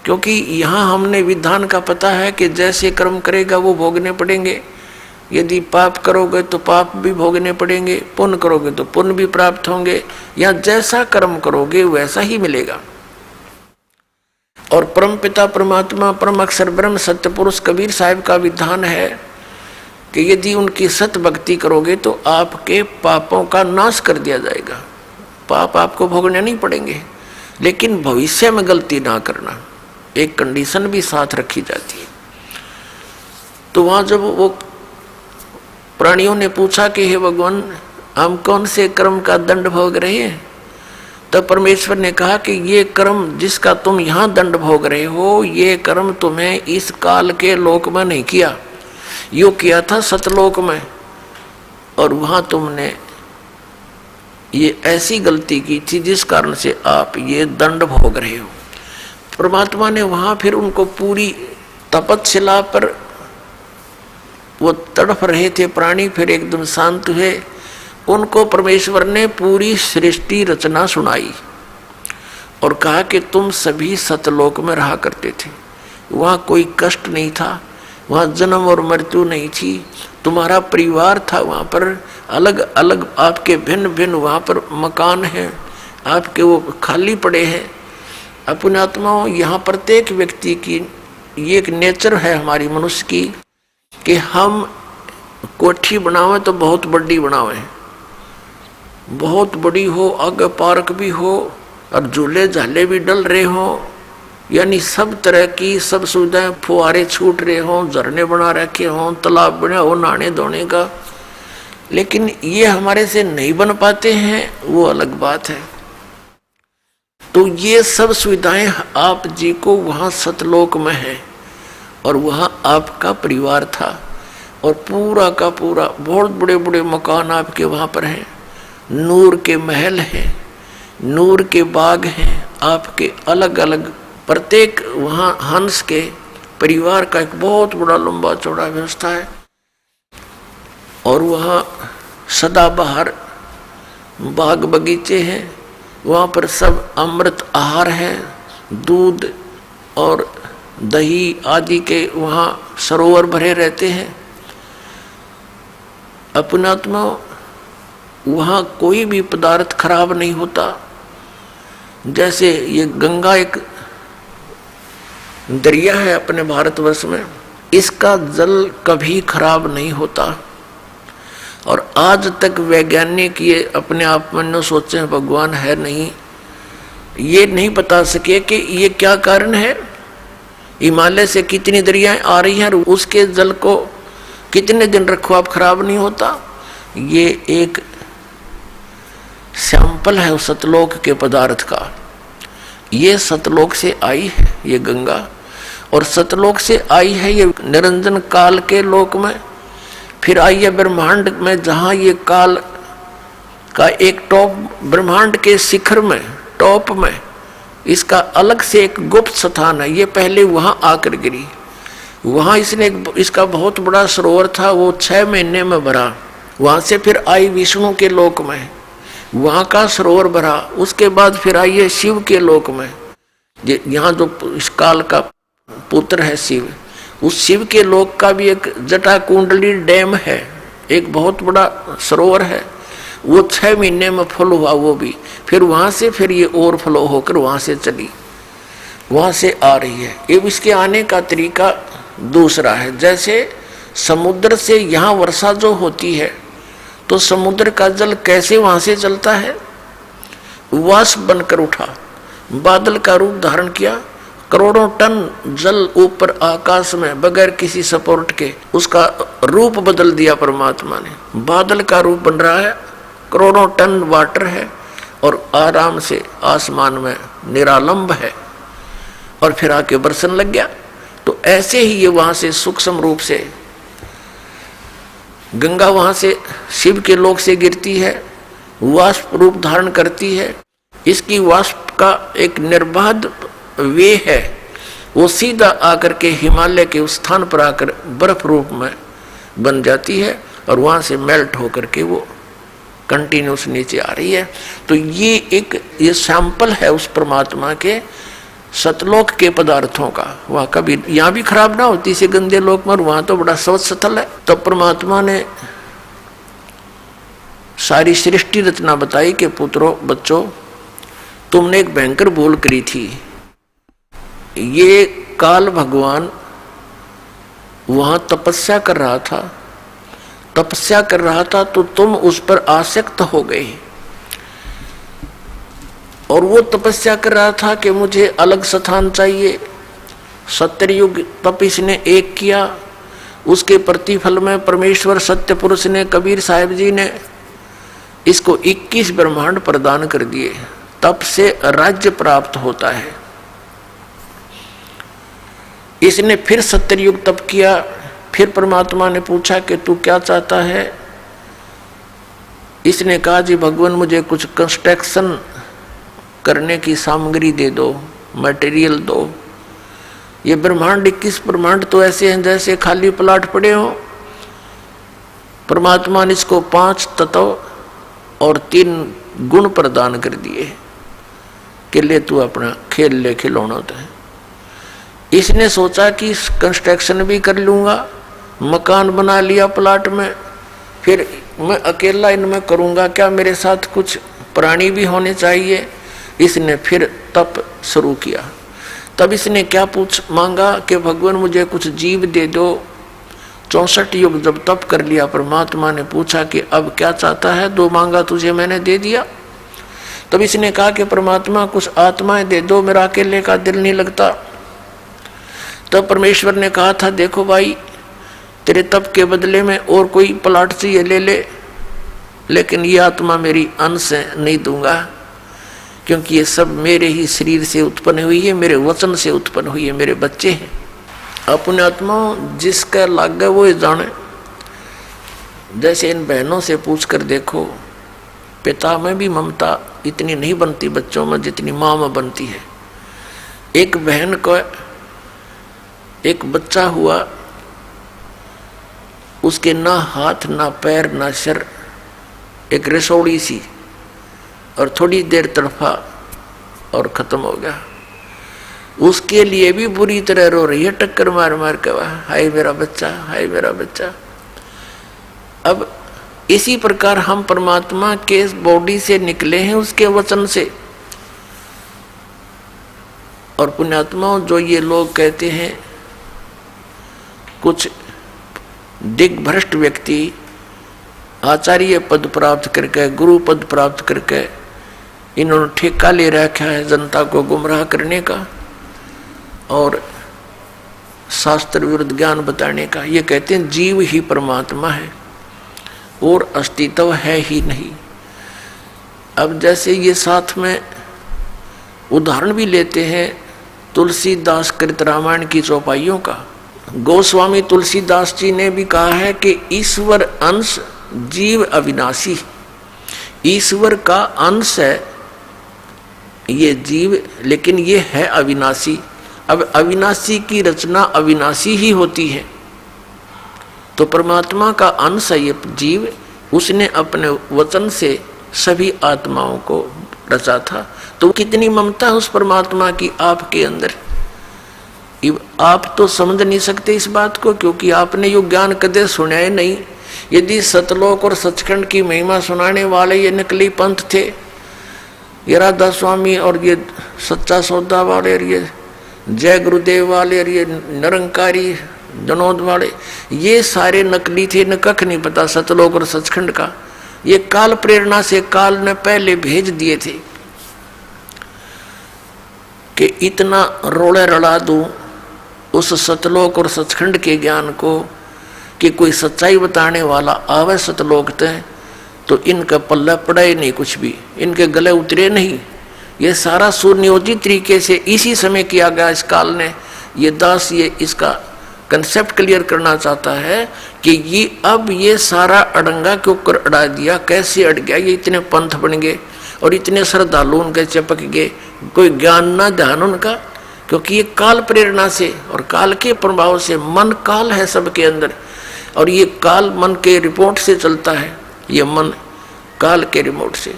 क्योंकि यहाँ हमने विधान का पता है कि जैसे कर्म करेगा वो भोगने पड़ेंगे। यदि पाप करोगे तो पाप भी भोगने पड़ेंगे, पुण्य करोगे तो पुण्य भी प्राप्त होंगे, या जैसा कर्म करोगे वैसा ही मिलेगा। और परम पिता परमात्मा परम अक्षर ब्रह्म सत्य पुरुष कबीर साहिब का विधान है कि यदि उनकी सत भक्ति करोगे तो आपके पापों का नाश कर दिया जाएगा। पाप आपको भोगने नहीं पड़ेंगे, लेकिन भविष्य में गलती ना करना, एक कंडीशन भी साथ रखी जाती है। तो वहां जब वो प्राणियों ने पूछा कि हे भगवान, हम कौन से कर्म का दंड भोग रहे हैं, तब परमेश्वर ने कहा कि ये कर्म जिसका तुम यहाँ दंड भोग रहे हो, ये कर्म तुम्हें इस काल के लोक में नहीं किया, यो किया था सतलोक में, और वहां तुमने ये ऐसी गलती की थी जिस कारण से आप ये दंड भोग रहे हो। परमात्मा ने वहां फिर उनको पूरी तपतशिला पर वो तड़फ रहे थे प्राणी, फिर एकदम शांत हुए। उनको परमेश्वर ने पूरी सृष्टि रचना सुनाई और कहा कि तुम सभी सतलोक में रहा करते थे, वहाँ कोई कष्ट नहीं था, वहाँ जन्म और मृत्यु नहीं थी, तुम्हारा परिवार था वहाँ पर, अलग अलग आपके भिन्न भिन्न वहाँ पर मकान हैं, आपके वो खाली पड़े हैं। अपने आत्माओं, यहाँ प्रत्येक व्यक्ति की ये एक नेचर है हमारी मनुष्य की कि हम कोठी बनावे तो बहुत बड़ी बनावे, बहुत बड़ी हो, आगे पार्क भी हो और झूले झाले भी डल रहे हो, यानी सब तरह की सब सुविधाएं, फुहारे छूट रहे हों, झरने बना रखे हों, तालाब बना हो नहाने धोने का, लेकिन ये हमारे से नहीं बन पाते हैं, वो अलग बात है। तो ये सब सुविधाएं आप जी को वहाँ सतलोक में है, और वहाँ आपका परिवार था, और पूरा का पूरा बहुत बड़े बड़े मकान आपके वहाँ पर हैं, नूर के महल हैं, नूर के बाग हैं आपके, अलग अलग प्रत्येक वहाँ हंस के परिवार का एक बहुत बड़ा लंबा चौड़ा व्यवस्था है। और वहाँ सदाबहार बाग बगीचे हैं, वहाँ पर सब अमृत आहार हैं, दूध और दही आदि के वहाँ सरोवर भरे रहते हैं। अपनात्मा, वहाँ कोई भी पदार्थ खराब नहीं होता। जैसे ये गंगा एक दरिया है अपने भारतवर्ष में, इसका जल कभी खराब नहीं होता, और आज तक वैज्ञानिक ये अपने आप में सोचे भगवान है नहीं, ये नहीं बता सके कि ये क्या कारण है। हिमालय से कितनी दरियाएं आ रही हैं, उसके जल को कितने दिन रखो आप खराब नहीं होता। ये एक सैंपल है उस सतलोक के पदार्थ का। ये सतलोक से आई है ये गंगा, और सतलोक से आई है ये निरंजन काल के लोक में, फिर आई है ब्रह्मांड में, जहाँ ये काल का एक टॉप, ब्रह्मांड के शिखर में टॉप में इसका अलग से एक गुप्त स्थान है। ये पहले वहां आकर गिरी, वहां इसने इसका बहुत बड़ा सरोवर था, वो 6 महीने में भरा। वहां से फिर आई विष्णु के लोक में, वहां का सरोवर भरा। उसके बाद फिर आई है शिव के लोक में। यहाँ जो इस काल का पुत्र है शिव, उस शिव के लोक का भी एक जटा कुंडली डैम है, एक बहुत बड़ा सरोवर है। वो 6 महीने में फुल हुआ वो भी। फिर वहां से फिर ये ओवरफ्लो होकर वहां से चली, वहां से आ रही है। ये इसके आने का तरीका दूसरा है। जैसे समुद्र से यहाँ वर्षा जो होती है तो समुद्र का जल कैसे वहां से चलता है, वाष्प बनकर उठा, बादल का रूप धारण किया, करोड़ों टन जल ऊपर आकाश में बगैर किसी सपोर्ट के उसका रूप बदल दिया परमात्मा ने। बादल का रूप बन रहा है, करोड़ों टन वाटर है और आराम से आसमान में निरालंब है, और फिर आके बरसन लग गया। तो ऐसे ही ये वहां से सूक्ष्म रूप से गंगा वहां से शिव के लोक से गिरती है, वाष्प रूप धारण करती है। इसकी वाष्प का एक निर्बाध वे है, वो सीधा आकर के हिमालय के उस स्थान पर आकर बर्फ रूप में बन जाती है और वहां से मेल्ट होकर के वो कंटिन्यूस नीचे आ रही है। तो ये सैंपल है उस परमात्मा के सतलोक के पदार्थों का। वहां कभी यहाँ भी खराब ना होती से गंदे लोक में, वहां तो बड़ा स्वच्छ स्थल है। तब परमात्मा ने सारी सृष्टि रचना बताई कि पुत्रों बच्चों, तुमने एक भयंकर भूल करी थी। ये काल भगवान वहां तपस्या कर रहा था, तो तुम उस पर आसक्त हो गए। और वो तपस्या कर रहा था कि मुझे अलग स्थान चाहिए। सत्ययुग तप इसने एक किया, उसके प्रतिफल में परमेश्वर सत्य पुरुष ने, कबीर साहिब जी ने इसको 21 ब्रह्मांड प्रदान कर दिए। तप से राज्य प्राप्त होता है। इसने फिर सत्ययुग तप किया। फिर परमात्मा ने पूछा कि तू क्या चाहता है। इसने कहा जी भगवान मुझे कुछ कंस्ट्रक्शन करने की सामग्री दे दो, मटेरियल दो। ये ब्रह्मांड 21 ब्रह्मांड तो ऐसे हैं जैसे खाली प्लाट पड़े हो। परमात्मा ने इसको 5 तत्व और 3 गुण प्रदान कर दिए कि ले तू अपना खेल ले खिलौना तो है। इसने सोचा कि कंस्ट्रक्शन भी कर लूंगा, मकान बना लिया प्लाट में, फिर मैं अकेला इनमें करूंगा क्या, मेरे साथ कुछ प्राणी भी होने चाहिए। इसने फिर तप शुरू किया। तब इसने क्या मांगा कि भगवान मुझे कुछ जीव दे दो। 64 युग जब तप कर लिया, परमात्मा ने पूछा कि अब क्या चाहता है, 2 मांगा तुझे मैंने दे दिया। तब इसने कहा कि परमात्मा कुछ आत्माएं दे दो, मेरा अकेले का दिल नहीं लगता। तब परमेश्वर ने कहा था देखो भाई, तेरे तप के बदले में और कोई प्लाट चाहिए ले ले, लेकिन ये आत्मा मेरी अंश नहीं दूंगा, क्योंकि ये सब मेरे ही शरीर से उत्पन्न हुई है, मेरे वचन से उत्पन्न हुई है, मेरे बच्चे हैं। अपने आत्मा जिसका लाग वो जाने। जैसे इन बहनों से पूछ कर देखो, पिता में भी ममता इतनी नहीं बनती बच्चों में जितनी माँ में बनती है। एक बहन को एक बच्चा हुआ, उसके ना हाथ ना पैर ना सिर, एक रसोड़ी सी, और थोड़ी देर तड़फा और खत्म हो गया। उसके लिए भी बुरी तरह रो रही है, टक्कर मार मार के, हाय मेरा बच्चा, हाय मेरा बच्चा। अब इसी प्रकार हम परमात्मा के बॉडी से निकले हैं, उसके वचन से। और पुण्यात्माओं, जो ये लोग कहते हैं, कुछ दिग्भ्रष्ट व्यक्ति आचार्य पद प्राप्त करके, गुरु पद प्राप्त करके, इन्होंने ठेका ले रखा है जनता को गुमराह करने का और शास्त्र विरुद्ध ज्ञान बताने का। ये कहते हैं जीव ही परमात्मा है और अस्तित्व है ही नहीं। अब जैसे ये साथ में उदाहरण भी लेते हैं तुलसीदास कृत रामायण की चौपाइयों का। गोस्वामी तुलसीदास जी ने भी कहा है कि ईश्वर अंश जीव अविनाशी। ईश्वर का अंश है ये जीव, लेकिन ये है अविनाशी। अब अविनाशी की रचना अविनाशी ही होती है। तो परमात्मा का अंश है ये जीव, उसने अपने वचन से सभी आत्माओं को रचा था। तो कितनी ममता है उस परमात्मा की आपके अंदर। आप तो समझ नहीं सकते इस बात को, क्योंकि आपने यो ज्ञान कदे सुना है नहीं। यदि सतलोक और सचखंड की महिमा सुनाने वाले ये नकली पंथ थे, ये राधा स्वामी और ये सच्चा सौदा वाले और ये जय गुरुदेव वाले और ये निरंकारी जनोद वाले, ये सारे नकली थे। न कख नहीं पता सतलोक और सचखंड का। ये काल प्रेरणा से काल ने पहले भेज दिए थे कि इतना रोड़े रड़ा दूं उस सतलोक और सचखंड के ज्ञान को कि कोई सच्चाई बताने वाला आवे सतलोक तय तो इनका पल्ला पड़ा ही नहीं, कुछ भी इनके गले उतरे नहीं। ये सारा सुनियोजित तरीके से इसी समय किया गया। इस काल ने ये दास ये इसका कंसेप्ट क्लियर करना चाहता है कि ये अब ये सारा अड़ंगा के ऊपर अड़ा दिया। कैसे अड़ गया? ये इतने पंथ बन गए और इतने श्रद्धालु उनके चिपक गए, कोई ज्ञान ना ध्यान उनका, क्योंकि ये काल प्रेरणा से और काल के प्रभाव से, मन काल है सबके अंदर और ये काल मन के रिपोर्ट से चलता है, ये मन काल के रिमोट से।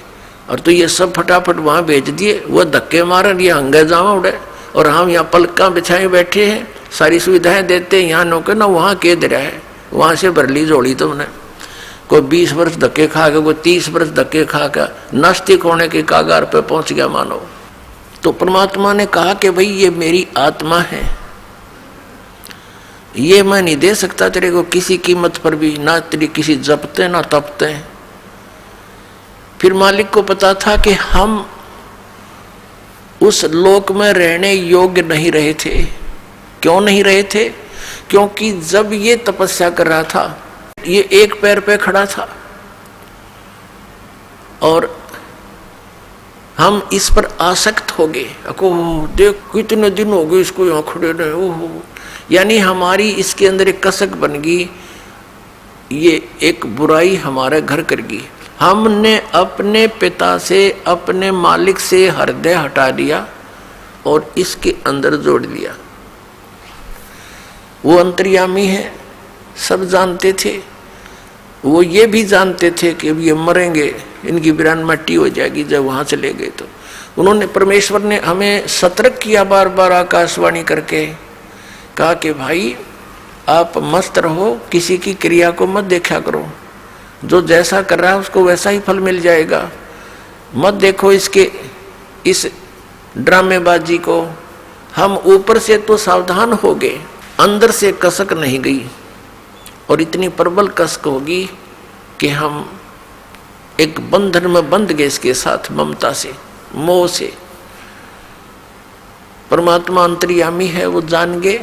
और तो ये सब फटाफट वहाँ भेज दिए, वो धक्के मारन ये हंगे जावा उड़े और हम यहाँ पलका बिछाए बैठे हैं, सारी सुविधाएं देते हैं, यहाँ नौके ना वहाँ के दे रहा है, वहाँ से भर ली जोड़ी तुमने। कोई 20 वर्ष धक्के खा के, कोई 30 वर्ष धक्के खा के नास्तिक होने के कागार पे पहुँच गया मानो। तो परमात्मा ने कहा कि भाई ये मेरी आत्मा है, ये मैं नहीं दे सकता तेरे को किसी कीमत पर भी, ना तेरी किसी जपते ना तपते। फिर मालिक को पता था कि हम उस लोक में रहने योग्य नहीं रहे थे। क्यों नहीं रहे थे? क्योंकि जब ये तपस्या कर रहा था ये एक पैर पे खड़ा था और हम इस पर आसक्त हो गए। देख कितने दिन हो गए इसको यहाँ खड़े रहे, ओहो, यानी हमारी इसके अंदर एक कसक बन गई, ये एक बुराई हमारे घर कर गई। हमने अपने पिता से, अपने मालिक से हृदय हटा दिया और इसके अंदर जोड़ दिया। वो अंतर्यामी है, सब जानते थे, वो ये भी जानते थे कि अब ये मरेंगे, इनकी बिरान मट्टी हो जाएगी जब वहाँ चले गए। तो उन्होंने, परमेश्वर ने हमें सतर्क किया बार बार आकाशवाणी करके, कहा कि भाई आप मस्त रहो, किसी की क्रिया को मत देखा करो, जो जैसा कर रहा है उसको वैसा ही फल मिल जाएगा। मत देखो इसके इस ड्रामेबाजी को। हम ऊपर से तो सावधान हो गए, अंदर से कसक नहीं गई और इतनी प्रबल कसक होगी कि हम एक बंधन में बंध गए इसके साथ, ममता से, मोह से। परमात्मा अंतर्यामी है, वो जान गए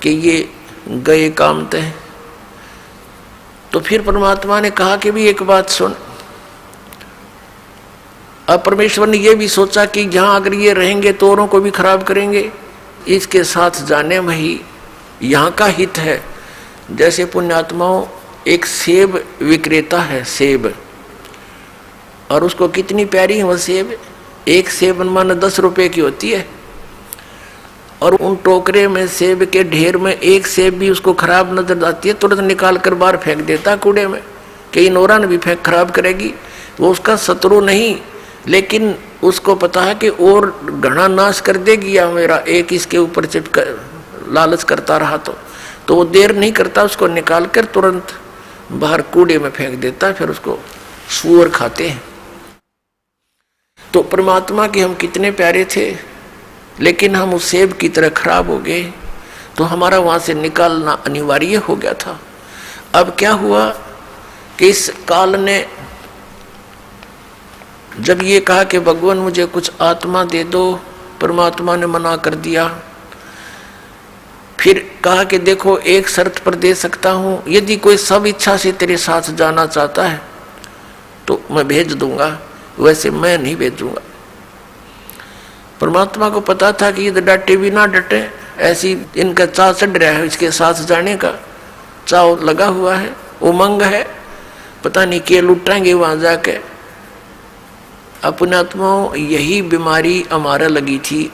कि ये गए काम तय। तो फिर परमात्मा ने कहा कि भी एक बात सुन। अब परमेश्वर ने यह भी सोचा कि जहां अगर ये रहेंगे तो औरों को भी खराब करेंगे, इसके साथ जाने में ही यहाँ का हित है। जैसे पुण्यात्माओं, एक सेब विक्रेता है, सेब, और उसको कितनी प्यारी है वह सेब, एक सेब मानो 10 रुपए की होती है, और उन टोकरे में सेब के ढेर में एक सेब भी उसको खराब नजर आती है, तुरंत निकाल कर बाहर फेंक देता कूड़े में, कहीं नोरा ने भी फेंक खराब करेगी। वो उसका शत्रु नहीं, लेकिन उसको पता है कि और घना नाश कर देगी या मेरा एक इसके ऊपर चिपक लालच करता रहा तो वो देर नहीं करता, उसको निकाल कर तुरंत बाहर कूड़े में फेंक देता है, फिर उसको सूअर खाते हैं। तो परमात्मा के हम कितने प्यारे थे, लेकिन हम उस सेब की तरह खराब हो गए, तो हमारा वहां से निकालना अनिवार्य हो गया था। अब क्या हुआ कि इस काल ने जब ये कहा कि भगवान मुझे कुछ आत्मा दे दो, परमात्मा ने मना कर दिया। फिर कहा कि देखो एक शर्त पर दे सकता हूं, यदि कोई सब इच्छा से तेरे साथ जाना चाहता है तो मैं भेज दूंगा, वैसे मैं नहीं भेजूंगा। परमात्मा को पता था कि ये डटे भी ना डटे, ऐसी इनका चाव चढ़ रहा है, इसके साथ जाने का चाव लगा हुआ है, उमंग है, पता नहीं क्या लुटाएंगे वहां जाके। अपने आत्माओं यही बीमारी हमारा लगी थी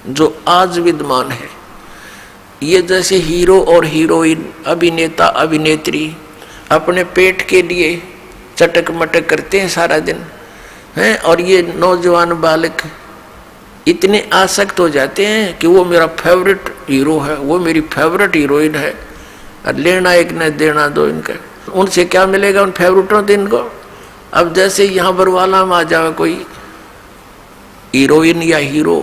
जो आज विद्यमान है। ये जैसे हीरो और हीरोइन, अभिनेता अभिनेत्री अपने पेट के लिए चटक मटक करते हैं सारा दिन हैं, और ये नौजवान बालक इतने आसक्त हो जाते हैं कि वो मेरा फेवरेट हीरो है, वो मेरी फेवरेट हीरोइन है, और लेना एक न देना दो इनका। उनसे क्या मिलेगा उन फेवरेटों दिन को? अब जैसे यहाँ बरवाला में आ जाए कोई हीरोइन या हीरो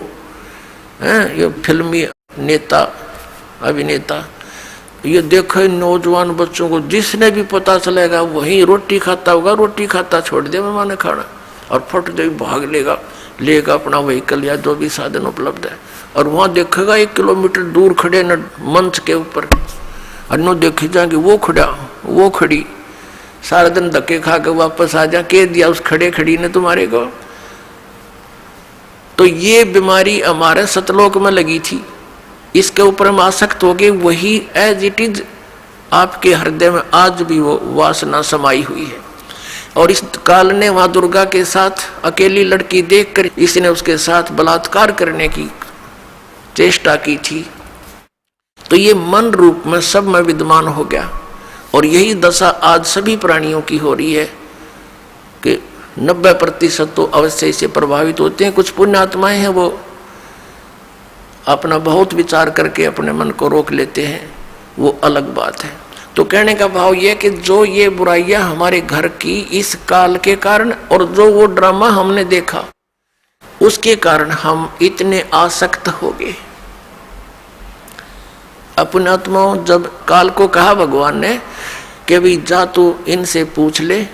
हैं, ये फिल्मी नेता अभिनेता, ये देखो इन नौजवान बच्चों को जिसने भी पता चलेगा वही रोटी खाता होगा, रोटी खाता छोड़ दे मेहमान ने खाना, और फट दे भाग लेगा अपना व्हीकल या जो भी साधन उपलब्ध है, और वहाँ देखेगा 1 किलोमीटर दूर खड़े न मंच के ऊपर, और नो देखे जाएंगे वो खड़ी, सारा दिन धक्के खा के वापस आ जा, कह दिया उस खड़े खड़ी ने तुम्हारे को। तो ये बीमारी हमारे सतलोक में लगी थी, इसके ऊपर हम आसक्त हो गए, वही एज इट इज आपके हृदय में आज भी वो वासना समाई हुई है। और इस काल ने वहां दुर्गा के साथ अकेली लड़की देखकर इसने उसके साथ बलात्कार करने की चेष्टा की थी। तो ये मन रूप में सब में विद्यमान हो गया, और यही दशा आज सभी प्राणियों की हो रही है कि 90% तो अवश्य इससे प्रभावित होते हैं। कुछ पुण्य आत्माएं हैं वो अपना बहुत विचार करके अपने मन को रोक लेते हैं, वो अलग बात है। तो कहने का भाव यह कि जो ये बुराइयां हमारे घर की इस काल के कारण, और जो वो ड्रामा हमने देखा उसके कारण हम इतने आसक्त हो गए। अपने आत्माओं, जब काल को कहा भगवान ने कि भाई जा तू इनसे पूछ ले,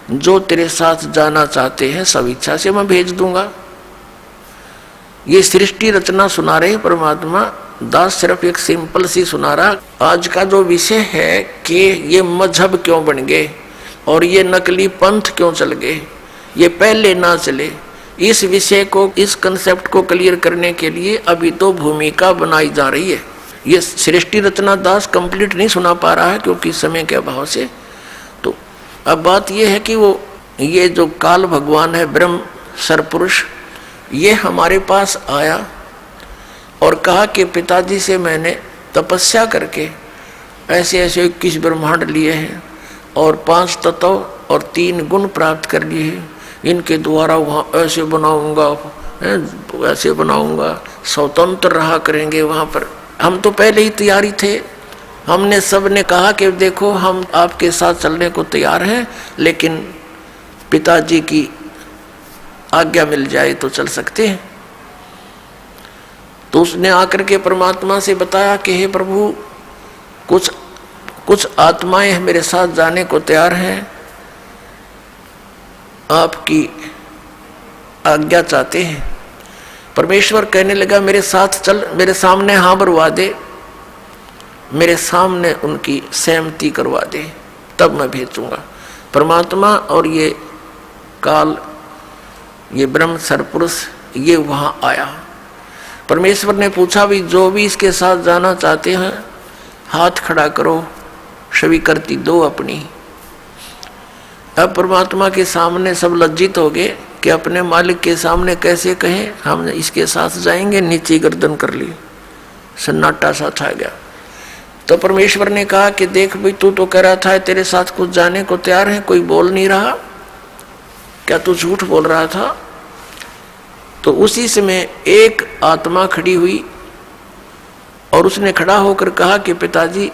जो तेरे साथ जाना चाहते हैं सब इच्छा से मैं भेज दूंगा। ये सृष्टि रचना सुना रहे परमात्मा दास, सिर्फ एक सिंपल सी सुना रहा। आज का जो विषय है कि ये मजहब क्यों बन गए और ये नकली पंथ क्यों चल गए, ये पहले ना चले, इस विषय को, इस कंसेप्ट को क्लियर करने के लिए अभी तो भूमिका बनाई जा रही है। ये सृष्टि रचना दास कंप्लीट नहीं सुना पा रहा है क्योंकि समय के अभाव से। तो अब बात ये है कि वो ये जो काल भगवान है, ब्रह्म सरपुरुष, ये हमारे पास आया और कहा कि पिताजी से मैंने तपस्या करके ऐसे ऐसे 21 ब्रह्मांड लिए हैं और 5 तत्व और 3 गुण प्राप्त कर लिए हैं, इनके द्वारा वहाँ ऐसे बनाऊंगा, ऐसे बनाऊंगा, स्वतंत्र रहा करेंगे वहाँ पर। हम तो पहले ही तैयारी थे, हमने सब ने कहा कि देखो हम आपके साथ चलने को तैयार हैं, लेकिन पिताजी की आज्ञा मिल जाए तो चल सकते हैं। तो उसने आकर के परमात्मा से बताया कि हे प्रभु, कुछ आत्माएं मेरे साथ जाने को तैयार हैं, आपकी आज्ञा चाहते हैं। परमेश्वर कहने लगा मेरे साथ चल, मेरे सामने हाँ भरवा दे, मेरे सामने उनकी सहमति करवा दे, तब मैं भेजूंगा। परमात्मा और ये काल, ये ब्रह्म सरपुरुष, ये वहां आया। परमेश्वर ने पूछा भी जो भी इसके साथ जाना चाहते हैं हाथ खड़ा करो, स्वीकृति दो अपनी। अब परमात्मा के सामने सब लज्जित हो गए कि अपने मालिक के सामने कैसे कहें हम इसके साथ जाएंगे, नीचे गर्दन कर ली, सन्नाटा सा छा गया। तो परमेश्वर ने कहा कि देख भाई, तू तो कह रहा था तेरे साथ कुछ जाने को तैयार है, कोई बोल नहीं रहा, क्या तू झूठ बोल रहा था? तो उसी समय एक आत्मा खड़ी हुई और उसने खड़ा होकर कहा कि पिताजी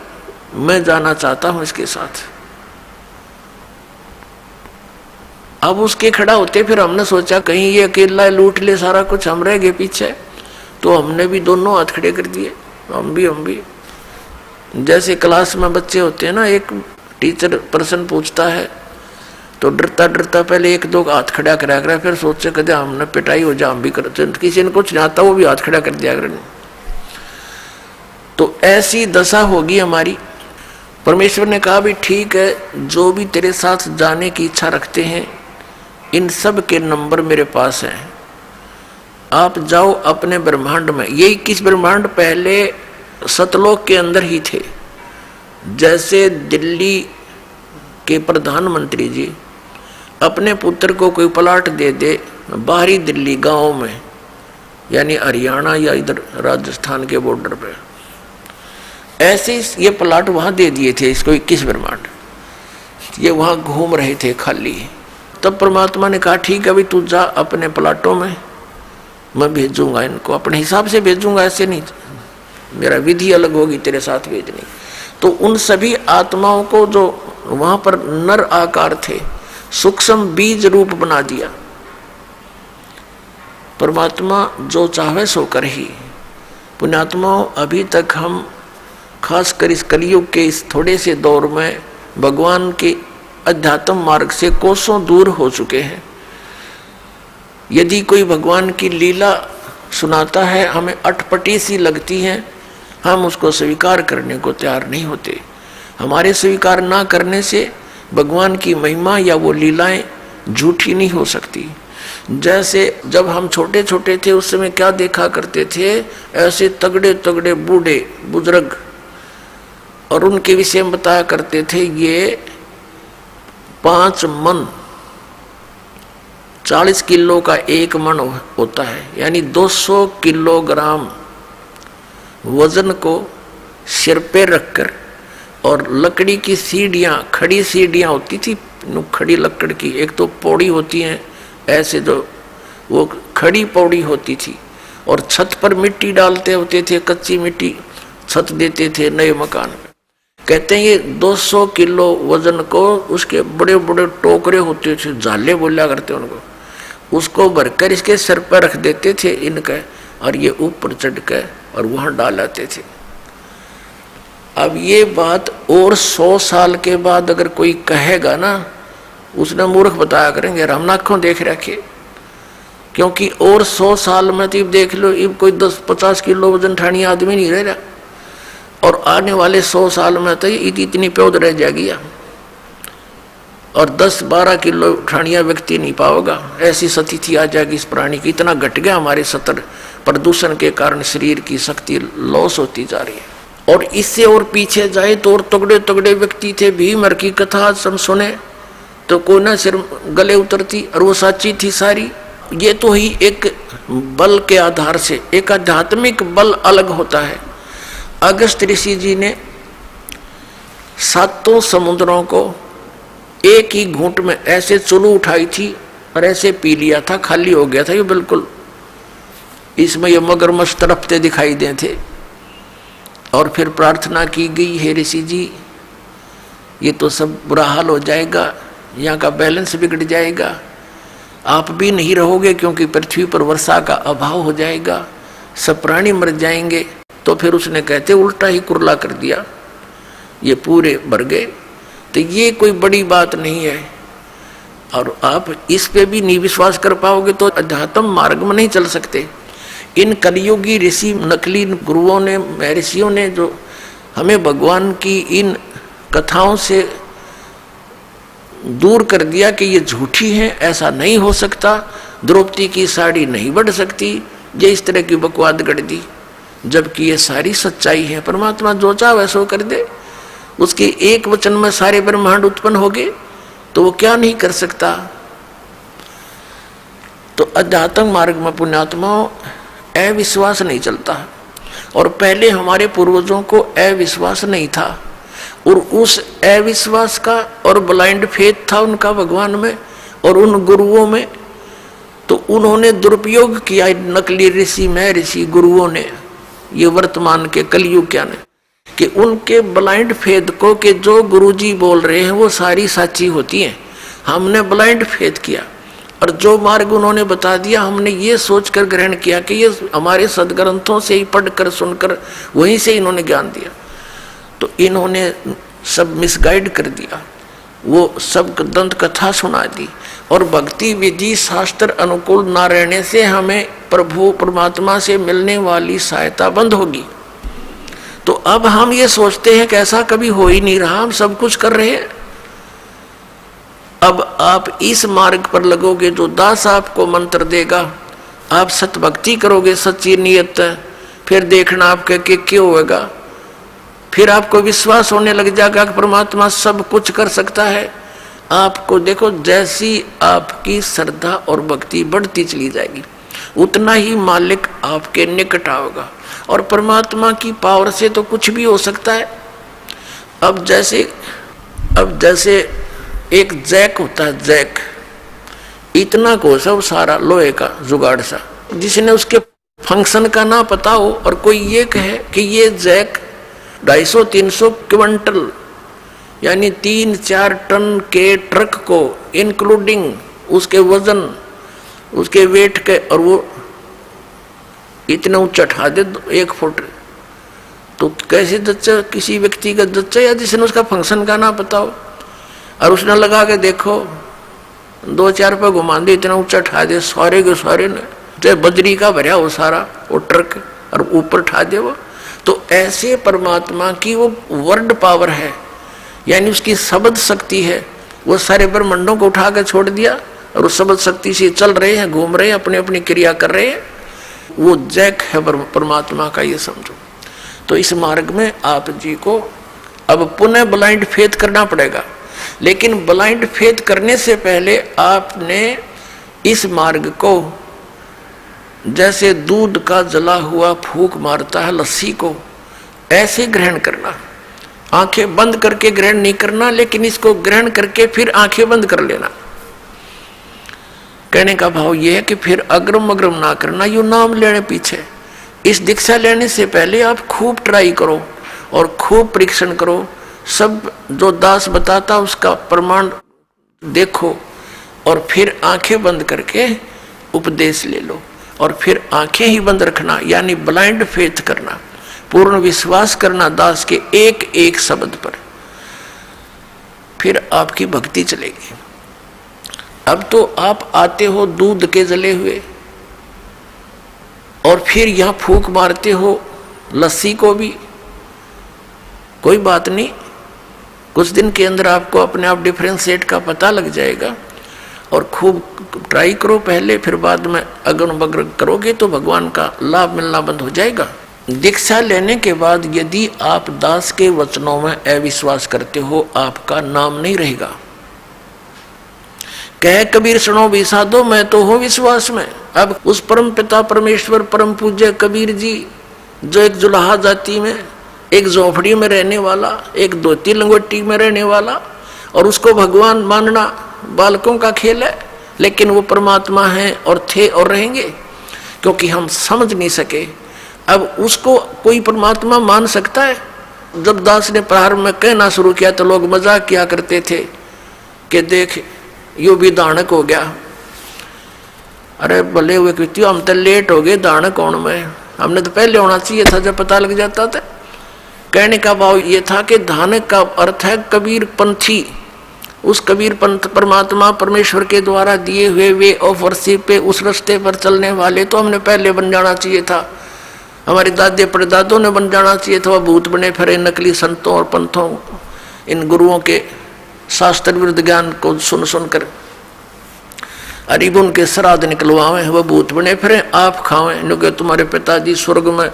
मैं जाना चाहता हूं इसके साथ। अब उसके खड़ा होते फिर हमने सोचा कहीं ये अकेला लूट ले सारा कुछ, हम रह गए पीछे, तो हमने भी दोनों हाथ खड़े कर दिए। हम भी जैसे क्लास में बच्चे होते हैं ना, एक टीचर प्रश्न पूछता है तो डरता डरता पहले 1-2 हाथ खड़ा करा कर, फिर सोचे कदे हमने पिटाई हो जा, हम भी करते, किसी ने कुछ नहीं आता वो भी हाथ खड़ा कर दिया करें। तो ऐसी दशा होगी हमारी। परमेश्वर ने कहा भी ठीक है, जो भी तेरे साथ जाने की इच्छा रखते हैं इन सब के नंबर मेरे पास हैं, आप जाओ अपने ब्रह्मांड में। ये 21 ब्रह्मांड पहले सतलोक के अंदर ही थे। जैसे दिल्ली के प्रधानमंत्री जी अपने पुत्र को कोई प्लाट दे दे बाहरी दिल्ली गांव में, यानी हरियाणा या इधर राजस्थान के बॉर्डर पे, ऐसे ये प्लाट वहां दे दिए थे इसको 21 ब्रह्मांड, ये वहां घूम रहे थे खाली। तब परमात्मा ने कहा ठीक है भाई तू जा अपने प्लाटों में, मैं भेजूंगा इनको, अपने हिसाब से भेजूंगा, ऐसे नहीं, मेरा विधि अलग होगी तेरे साथ भेजने। तो उन सभी आत्माओं को जो वहां पर नर आकार थे, सूक्ष्म बीज रूप बना दिया। परमात्मा जो चाहे सो कर ही। पुण्यात्माओं, अभी तक हम खासकर इस कलयुग के इस थोड़े से दौर में भगवान के अध्यात्म मार्ग से कोसों दूर हो चुके हैं। यदि कोई भगवान की लीला सुनाता है, हमें अटपटी सी लगती है, हम उसको स्वीकार करने को तैयार नहीं होते। हमारे स्वीकार ना करने से भगवान की महिमा या वो लीलाएं झूठी नहीं हो सकती। जैसे जब हम छोटे छोटे थे उस समय क्या देखा करते थे, ऐसे तगड़े तगड़े बूढ़े बुजुर्ग, और उनके विषय में बताया करते थे ये 5 मन 40 किलो का 1 मन होता है, यानी 200 किलोग्राम वजन को सिर पे रखकर, और लकड़ी की सीढ़ियाँ, खड़ी सीढ़ियाँ होती थी, खड़ी लकड़ की, एक तो पौड़ी होती हैं ऐसे जो वो खड़ी पौड़ी होती थी, और छत पर मिट्टी डालते होते थे, कच्ची मिट्टी छत देते थे नए मकान में। कहते हैं ये 200 किलो वजन को उसके बड़े बड़े टोकरे होते थे, झाले बोला करते उनको, उसको भरकर इसके सिर पर रख देते थे इनके, और ये ऊपर चढ़ के और वहां डाल आते थे। अब ये बात और 100 साल के बाद अगर कोई कहेगा ना, उसने मूर्ख बताया करेंगे, हम आंखों देख रखे, क्योंकि और 100 साल में तो देख लो इब कोई 10-50 किलो वजन ठानी आदमी नहीं रह रहा, और आने वाले 100 साल में तो इतनी प्योद रह जाएगी, और 10-12 किलो ठानिया व्यक्ति नहीं पाओगा, ऐसी स्थिति आ जाएगी इस प्राणी की। इतना घट गया हमारे सतर, प्रदूषण के कारण शरीर की शक्ति लॉस होती जा रही है। और इससे और पीछे जाए तो और तगड़े तगड़े व्यक्ति थे, भीमर की कथा हम सुने तो कोई ना सिर गले उतरती, और वो सच्ची थी सारी। ये तो ही एक बल के आधार से, एक आध्यात्मिक बल अलग होता है। अगस्त ऋषि जी ने 7 समुद्रों को एक ही घूंट में ऐसे चुलू उठाई थी और ऐसे पी लिया था, खाली हो गया था ये बिल्कुल। इसमें ये मगरमच्छ तड़पते दिखाई दे थे, और फिर प्रार्थना की गई, हे ऋषि जी ये तो सब बुरा हाल हो जाएगा, यहाँ का बैलेंस बिगड़ जाएगा, आप भी नहीं रहोगे क्योंकि पृथ्वी पर वर्षा का अभाव हो जाएगा, सब प्राणी मर जाएंगे। तो फिर उसने कहते उल्टा ही कुरला कर दिया, ये पूरे भर गए। तो ये कोई बड़ी बात नहीं है, और आप इस पे भी नहीं विश्वास कर पाओगे तो अध्यात्म मार्ग में नहीं चल सकते। इन कलियुगी ऋषि, नकली गुरुओं ने, महर्षियों ने जो हमें भगवान की इन कथाओं से दूर कर दिया कि ये झूठी है, ऐसा नहीं हो सकता, द्रौपदी की साड़ी नहीं बढ़ सकती, ये इस तरह की बकवाद गढ़ दी, जबकि ये सारी सच्चाई है। परमात्मा जो चाहे वैसा कर दे, उसके एक वचन में सारे ब्रह्मांड उत्पन्न हो गए, तो वो क्या नहीं कर सकता। तो अध्यात्म मार्ग में पुण्यात्माओं अविश्वास नहीं चलता, और पहले हमारे पूर्वजों को अविश्वास नहीं था, और उस अविश्वास का और ब्लाइंड फेथ था उनका भगवान में और उन गुरुओं में, तो उन्होंने दुरुपयोग किया नकली ऋषि में ऋषि गुरुओं ने, ये वर्तमान के कलयुग क्या ने, कि उनके ब्लाइंड फेथ को कि जो गुरुजी बोल रहे हैं वो सारी सच्ची होती हैं, हमने ब्लाइंड फेथ किया, और जो मार्ग उन्होंने बता दिया हमने ये सोचकर ग्रहण किया कि ये हमारे सदग्रंथों से ही पढ़कर सुनकर वहीं से इन्होंने ज्ञान दिया। तो इन्होंने सब मिसगाइड कर दिया, वो सब दंत कथा सुना दी, और भक्ति विधि शास्त्र अनुकूल ना रहने से हमें प्रभु परमात्मा से मिलने वाली सहायता बंद होगी। तो अब हम ये सोचते हैं कि ऐसा कभी हो ही नहीं रहा, हम सब कुछ कर रहे हैं। अब आप इस मार्ग पर लगोगे, जो दास आपको मंत्र देगा, आप सतभक्ति करोगे सच्ची नियत, फिर देखना आपके कि क्यों होगा, फिर आपको विश्वास होने लग जाएगा कि परमात्मा सब कुछ कर सकता है। आपको देखो, जैसी आपकी श्रद्धा और भक्ति बढ़ती चली जाएगी उतना ही मालिक आपके निकट आओगा। और परमात्मा की पावर से तो कुछ भी हो सकता है। अब जैसे एक जैक होता है, जैक इतना को सब सारा लोहे का जुगाड़ सा, जिसने उसके फंक्शन का ना पता हो और कोई ये कहे कि ये जैक 250-300 क्विंटल यानी 3-4 टन के ट्रक को इंक्लूडिंग उसके वजन, उसके वेट के, और वो इतना ऊंचा उठा दे 1 फुट, तो कैसे जच्चा किसी व्यक्ति का जच्चा, या जिसने उसका फंक्शन का ना पता हो और उसने लगा के देखो 2-4 पे घुमा दे, इतना ऊंचा उठा दे, सारे के सारे ने चाहे बजरी का भरा हो सारा वो ट्रक और ऊपर उठा दे वो। तो ऐसे परमात्मा की वो वर्ड पावर है, यानी उसकी शब्द शक्ति है। वो सारे ब्रह्मांडों को उठा के छोड़ दिया और उस शब्द शक्ति से चल रहे हैं, घूम रहे हैं, अपनी अपनी क्रिया कर रहे हैं। वो जैक है परमात्मा का, ये समझो। तो इस मार्ग में आप जी को अब पुनः ब्लाइंड फेथ करना पड़ेगा, लेकिन ब्लाइंड फेथ करने से पहले आपने इस मार्ग को जैसे दूध का जला हुआ फूंक मारता है लस्सी को, ऐसे ग्रहण करना। आंखें बंद करके ग्रहण नहीं करना, लेकिन इसको ग्रहण करके फिर आंखें बंद कर लेना। कहने का भाव यह है कि फिर अग्रम अग्रम ना करना, यू नाम लेने पीछे। इस दीक्षा लेने से पहले आप खूब ट्राई करो और खूब परीक्षण करो, सब जो दास बताता उसका प्रमाण देखो, और फिर आंखें बंद करके उपदेश ले लो, और फिर आंखें ही बंद रखना, यानी ब्लाइंड फेथ करना, पूर्ण विश्वास करना दास के एक एक शब्द पर। फिर आपकी भक्ति चलेगी। अब तो आप आते हो दूध के जले हुए, और फिर यहां फूंक मारते हो लस्सी को भी, कोई बात नहीं, कुछ दिन के अंदर आपको अपने आप डिफरेंशिएट का पता लग जाएगा। और खूब ट्राई करो पहले, फिर बाद में अगन बगन करोगे तो भगवान का लाभ मिलना बंद हो जाएगा। दीक्षा लेने के बाद यदि आप दास के वचनों में अविश्वास करते हो, आपका नाम नहीं रहेगा। कह कबीर सुनो भी साधो, मैं तो हूं विश्वास में। अब उस परम पिता परमेश्वर परम पूज्य कबीर जी, जो एक जुलाहा जाति में, एक झोपड़ी में रहने वाला, एक धोती लंगोटी में रहने वाला, और उसको भगवान मानना बालकों का खेल है, लेकिन वो परमात्मा है और थे और रहेंगे, क्योंकि हम समझ नहीं सके। अब उसको कोई परमात्मा मान सकता है? जब दास ने प्रारंभ में कहना शुरू किया तो लोग मजाक किया करते थे कि देख यू भी दानक हो गया। अरे भले हुए कृत्य, हम तो लेट हो गए, दानक कौन में, हमने तो पहले होना चाहिए था जब पता लग जाता था। कहने का भाव ये था कि दानक का अर्थ है कबीर पंथी, उस कबीर पंथ परमात्मा परमेश्वर के द्वारा दिए हुए वे ऑफ वर्शिप पे, उस रास्ते पर चलने वाले तो हमने पहले बन जाना चाहिए था। हमारे दादे परदादों ने बन जाना चाहिए था। वह भूत बने फिरे नकली संतों और पंथों, इन गुरुओं के शास्त्र विरुद्ध ज्ञान को सुन सुनकर अरीब उनके श्राद्ध निकलवावे, वह भूत बने फिरे आप खावें, क्योंकि तुम्हारे पिताजी स्वर्ग में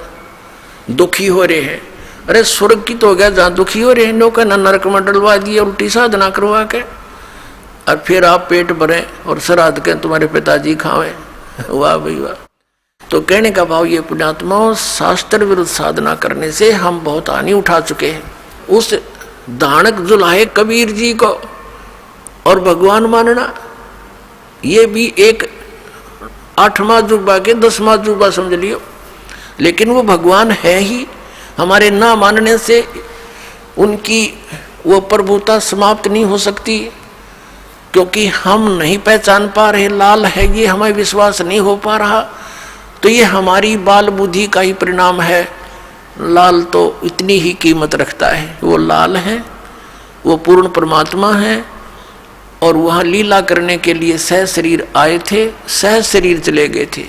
दुखी हो रहे हैं। अरे स्वर्ग की तो हो गया जहाँ दुखी हो रहे हैं, नो का नरक में डलवा दिए उल्टी साधना करवा के, और फिर आप पेट भरें और श्राद्ध के तुम्हारे पिताजी खावें। वाह भाई वाह। तो कहने का भाव ये पुण्यात्माओं, शास्त्र विरुद्ध साधना करने से हम बहुत हानि उठा चुके हैं। उस दानक जुलाहे कबीर जी को और भगवान मानना, ये भी एक 8वां जुबा के 10वां जुबा समझ लियो, लेकिन वो भगवान है ही। हमारे ना मानने से उनकी वो प्रभुता समाप्त नहीं हो सकती, क्योंकि हम नहीं पहचान पा रहे लाल है ये, हमें विश्वास नहीं हो पा रहा, तो ये हमारी बाल बुद्धि का ही परिणाम है। लाल तो इतनी ही कीमत रखता है, वो लाल है, वो पूर्ण परमात्मा है, और वहाँ लीला करने के लिए सह शरीर आए थे, सह शरीर चले गए थे,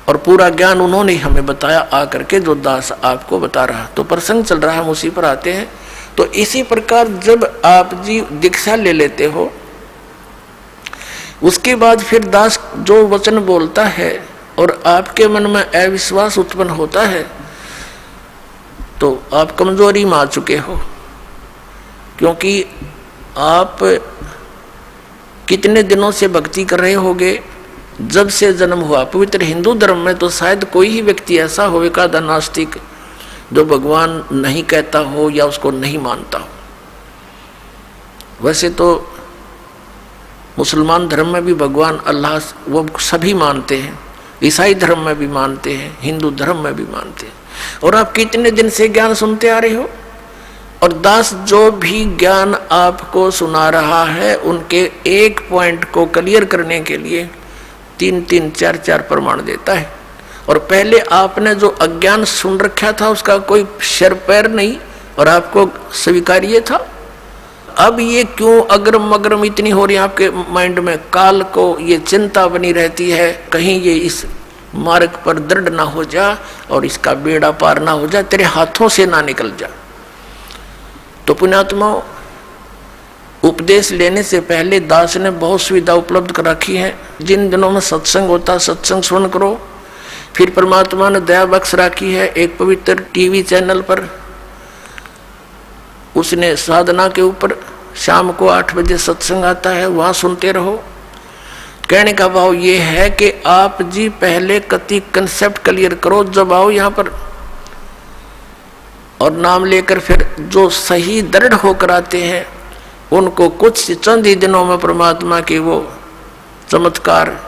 और पूरा ज्ञान उन्होंने हमें बताया आकर के, जो दास आपको बता रहा। तो प्रसंग चल रहा है, हम उसी पर आते हैं। तो इसी प्रकार जब आप जी दीक्षा ले लेते हो, उसके बाद फिर दास जो वचन बोलता है और आपके मन में अविश्वास उत्पन्न होता है, तो आप कमजोरी में आ चुके हो, क्योंकि आप कितने दिनों से भक्ति कर रहे होगे, जब से जन्म हुआ। पवित्र हिंदू धर्म में तो शायद कोई ही व्यक्ति ऐसा होगा द नास्तिक जो भगवान नहीं कहता हो या उसको नहीं मानता हो। वैसे तो मुसलमान धर्म में भी भगवान अल्लाह वो सभी मानते हैं, ईसाई धर्म में भी मानते हैं, हिंदू धर्म में भी मानते हैं। और आप कितने दिन से ज्ञान सुनते आ रहे हो, और दास जो भी ज्ञान आपको सुना रहा है उनके एक पॉइंट को क्लियर करने के लिए 3-3, 4-4 प्रमाण देता है। और पहले आपने जो अज्ञान सुन रखा था उसका कोई सिर पैर नहीं और आपको स्वीकार्य था। अब ये क्यों अग्रम अग्रम इतनी हो रही है आपके माइंड में, काल को ये चिंता बनी रहती है कहीं ये इस मार्ग पर दृढ़ ना हो जा और इसका बेड़ा पार ना हो जा, तेरे हाथों से ना निकल जा। तो पुण्यात्मा, उपदेश लेने से पहले दास ने बहुत सुविधा उपलब्ध कर रखी है। जिन दिनों में सत्संग होता सत्संग सुन करो। फिर परमात्मा ने दया बख्श रखी है एक पवित्र टीवी चैनल पर, उसने साधना के ऊपर शाम को 8 बजे सत्संग आता है, वहाँ सुनते रहो। कहने का भाव ये है कि आप जी पहले कति कंसेप्ट क्लियर करो, जब आओ यहाँ पर और नाम लेकर फिर जो सही दृढ़ होकर आते हैं उनको कुछ चंद ही दिनों में परमात्मा के वो चमत्कार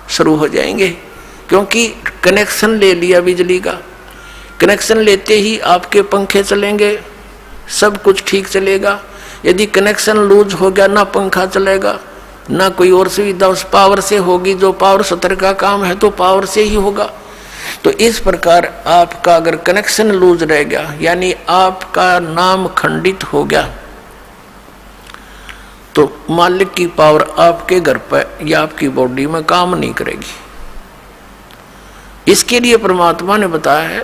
शुरू हो जाएंगे। क्योंकि कनेक्शन ले लिया बिजली का, कनेक्शन लेते ही आपके पंखे चलेंगे, सब कुछ ठीक चलेगा। यदि कनेक्शन लूज हो गया, ना पंखा चलेगा ना कोई और सुविधा उस पावर से होगी, जो पावर सत्र का काम है तो पावर से ही होगा। तो इस प्रकार आपका अगर कनेक्शन लूज रह गया यानी आपका नाम खंडित हो गया तो मालिक की पावर आपके घर पर या आपकी बॉडी में काम नहीं करेगी। इसके लिए परमात्मा ने बताया है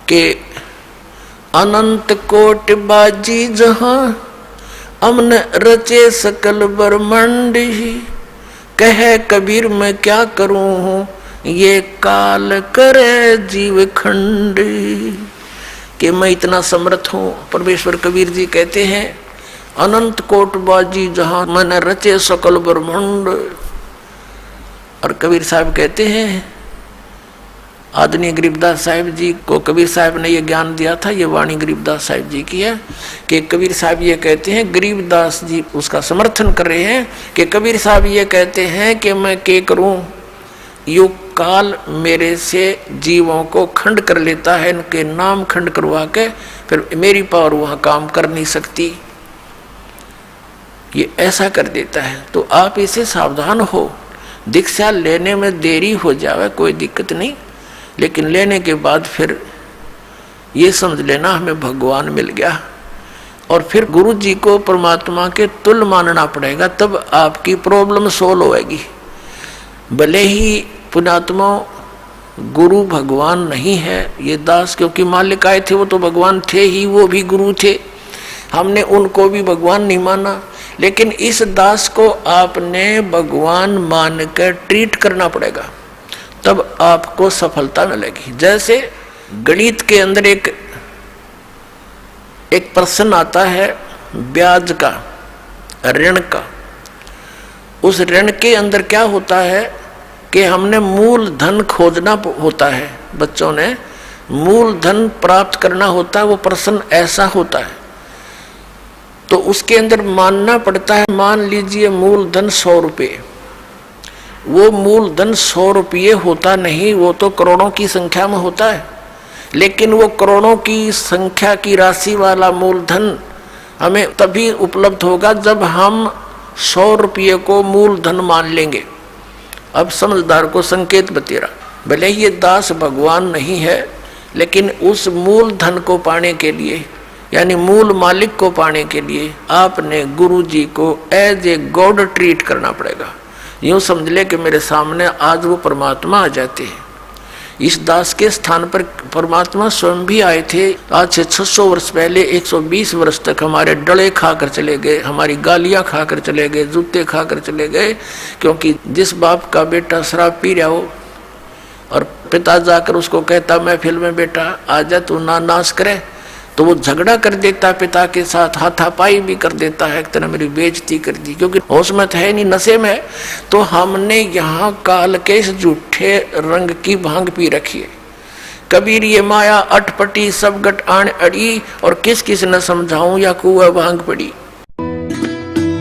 कि अनंत कोटि बाजी जहां अमन रचे सकल ब्रह्मांड ही, कहे कबीर मैं क्या करूं ये काल करे जीव खंड, कि मैं इतना समर्थ हूं। परमेश्वर कबीर जी कहते हैं अनंत कोट बाजी जहां मन रचे सकल ब्रह्मांड। और कबीर साहब कहते हैं, आदरणीय गरीबदास साहिब जी को कबीर साहब ने ये ज्ञान दिया था, ये वाणी गरीबदास साहिब जी की है कि कबीर साहब ये कहते हैं, गरीबदास जी उसका समर्थन कर रहे हैं कि कबीर साहब ये कहते हैं कि मैं क्या करूं, युग काल मेरे से जीवों को खंड कर लेता है, इनके नाम खंड करवा के फिर मेरी पावर वहां काम कर नहीं सकती, ये ऐसा कर देता है। तो आप इसे सावधान हो। दीक्षा लेने में देरी हो जावे कोई दिक्कत नहीं, लेकिन लेने के बाद फिर ये समझ लेना हमें भगवान मिल गया, और फिर गुरु जी को परमात्मा के तुल्य मानना पड़ेगा, तब आपकी प्रॉब्लम सोल्व होएगी। भले ही पुण्यात्मा गुरु भगवान नहीं है ये दास, क्योंकि मालिक आए थे वो तो भगवान थे ही, वो भी गुरु थे, हमने उनको भी भगवान नहीं माना। लेकिन इस दास को आपने भगवान मानकर ट्रीट करना पड़ेगा, तब आपको सफलता मिलेगी। जैसे गणित के अंदर एक प्रश्न आता है ब्याज का, ऋण का। उस ऋण के अंदर क्या होता है कि हमने मूल धन खोजना होता है, बच्चों ने मूल धन प्राप्त करना होता है, वो प्रश्न ऐसा होता है। तो उसके अंदर मानना पड़ता है, मान लीजिए मूल धन 100 रुपये, वो मूल धन 100 रुपये होता नहीं, वो तो करोड़ों की संख्या में होता है। लेकिन वो करोड़ों की संख्या की राशि वाला मूल धन हमें तभी उपलब्ध होगा जब हम 100 रुपये को मूल धन मान लेंगे। अब समझदार को संकेत बतेरा, भले ही ये दास भगवान नहीं है, लेकिन उस मूल धन को पाने के लिए यानी मूल मालिक को पाने के लिए आपने गुरु जी को एज ए गॉड ट्रीट करना पड़ेगा। यूँ समझ ले कि मेरे सामने आज वो परमात्मा आ जाते हैं। इस दास के स्थान पर परमात्मा स्वयं भी आए थे। आज से 600 वर्ष पहले 120 वर्ष तक हमारे डले खाकर चले गए, हमारी गालियां खाकर चले गए, जूते खाकर चले गए, क्योंकि जिस बाप का बेटा शराब पी रहा हो और पिता जाकर उसको कहता महफिल में बेटा आजा तू ना नाश करे, तो वो झगड़ा कर देता है पिता के साथ, हाथापाई भी कर देता है, एक तरह मेरी बेइज्जती कर दी, क्योंकि होश में है नहीं, नशे में है। तो हमने यहाँ काल के इस झूठे रंग की भांग पी रखी है। कबीर ये माया अटपटी सब गट आन अड़ी, और किस किस न समझाऊं या कुआ भांग पड़ी।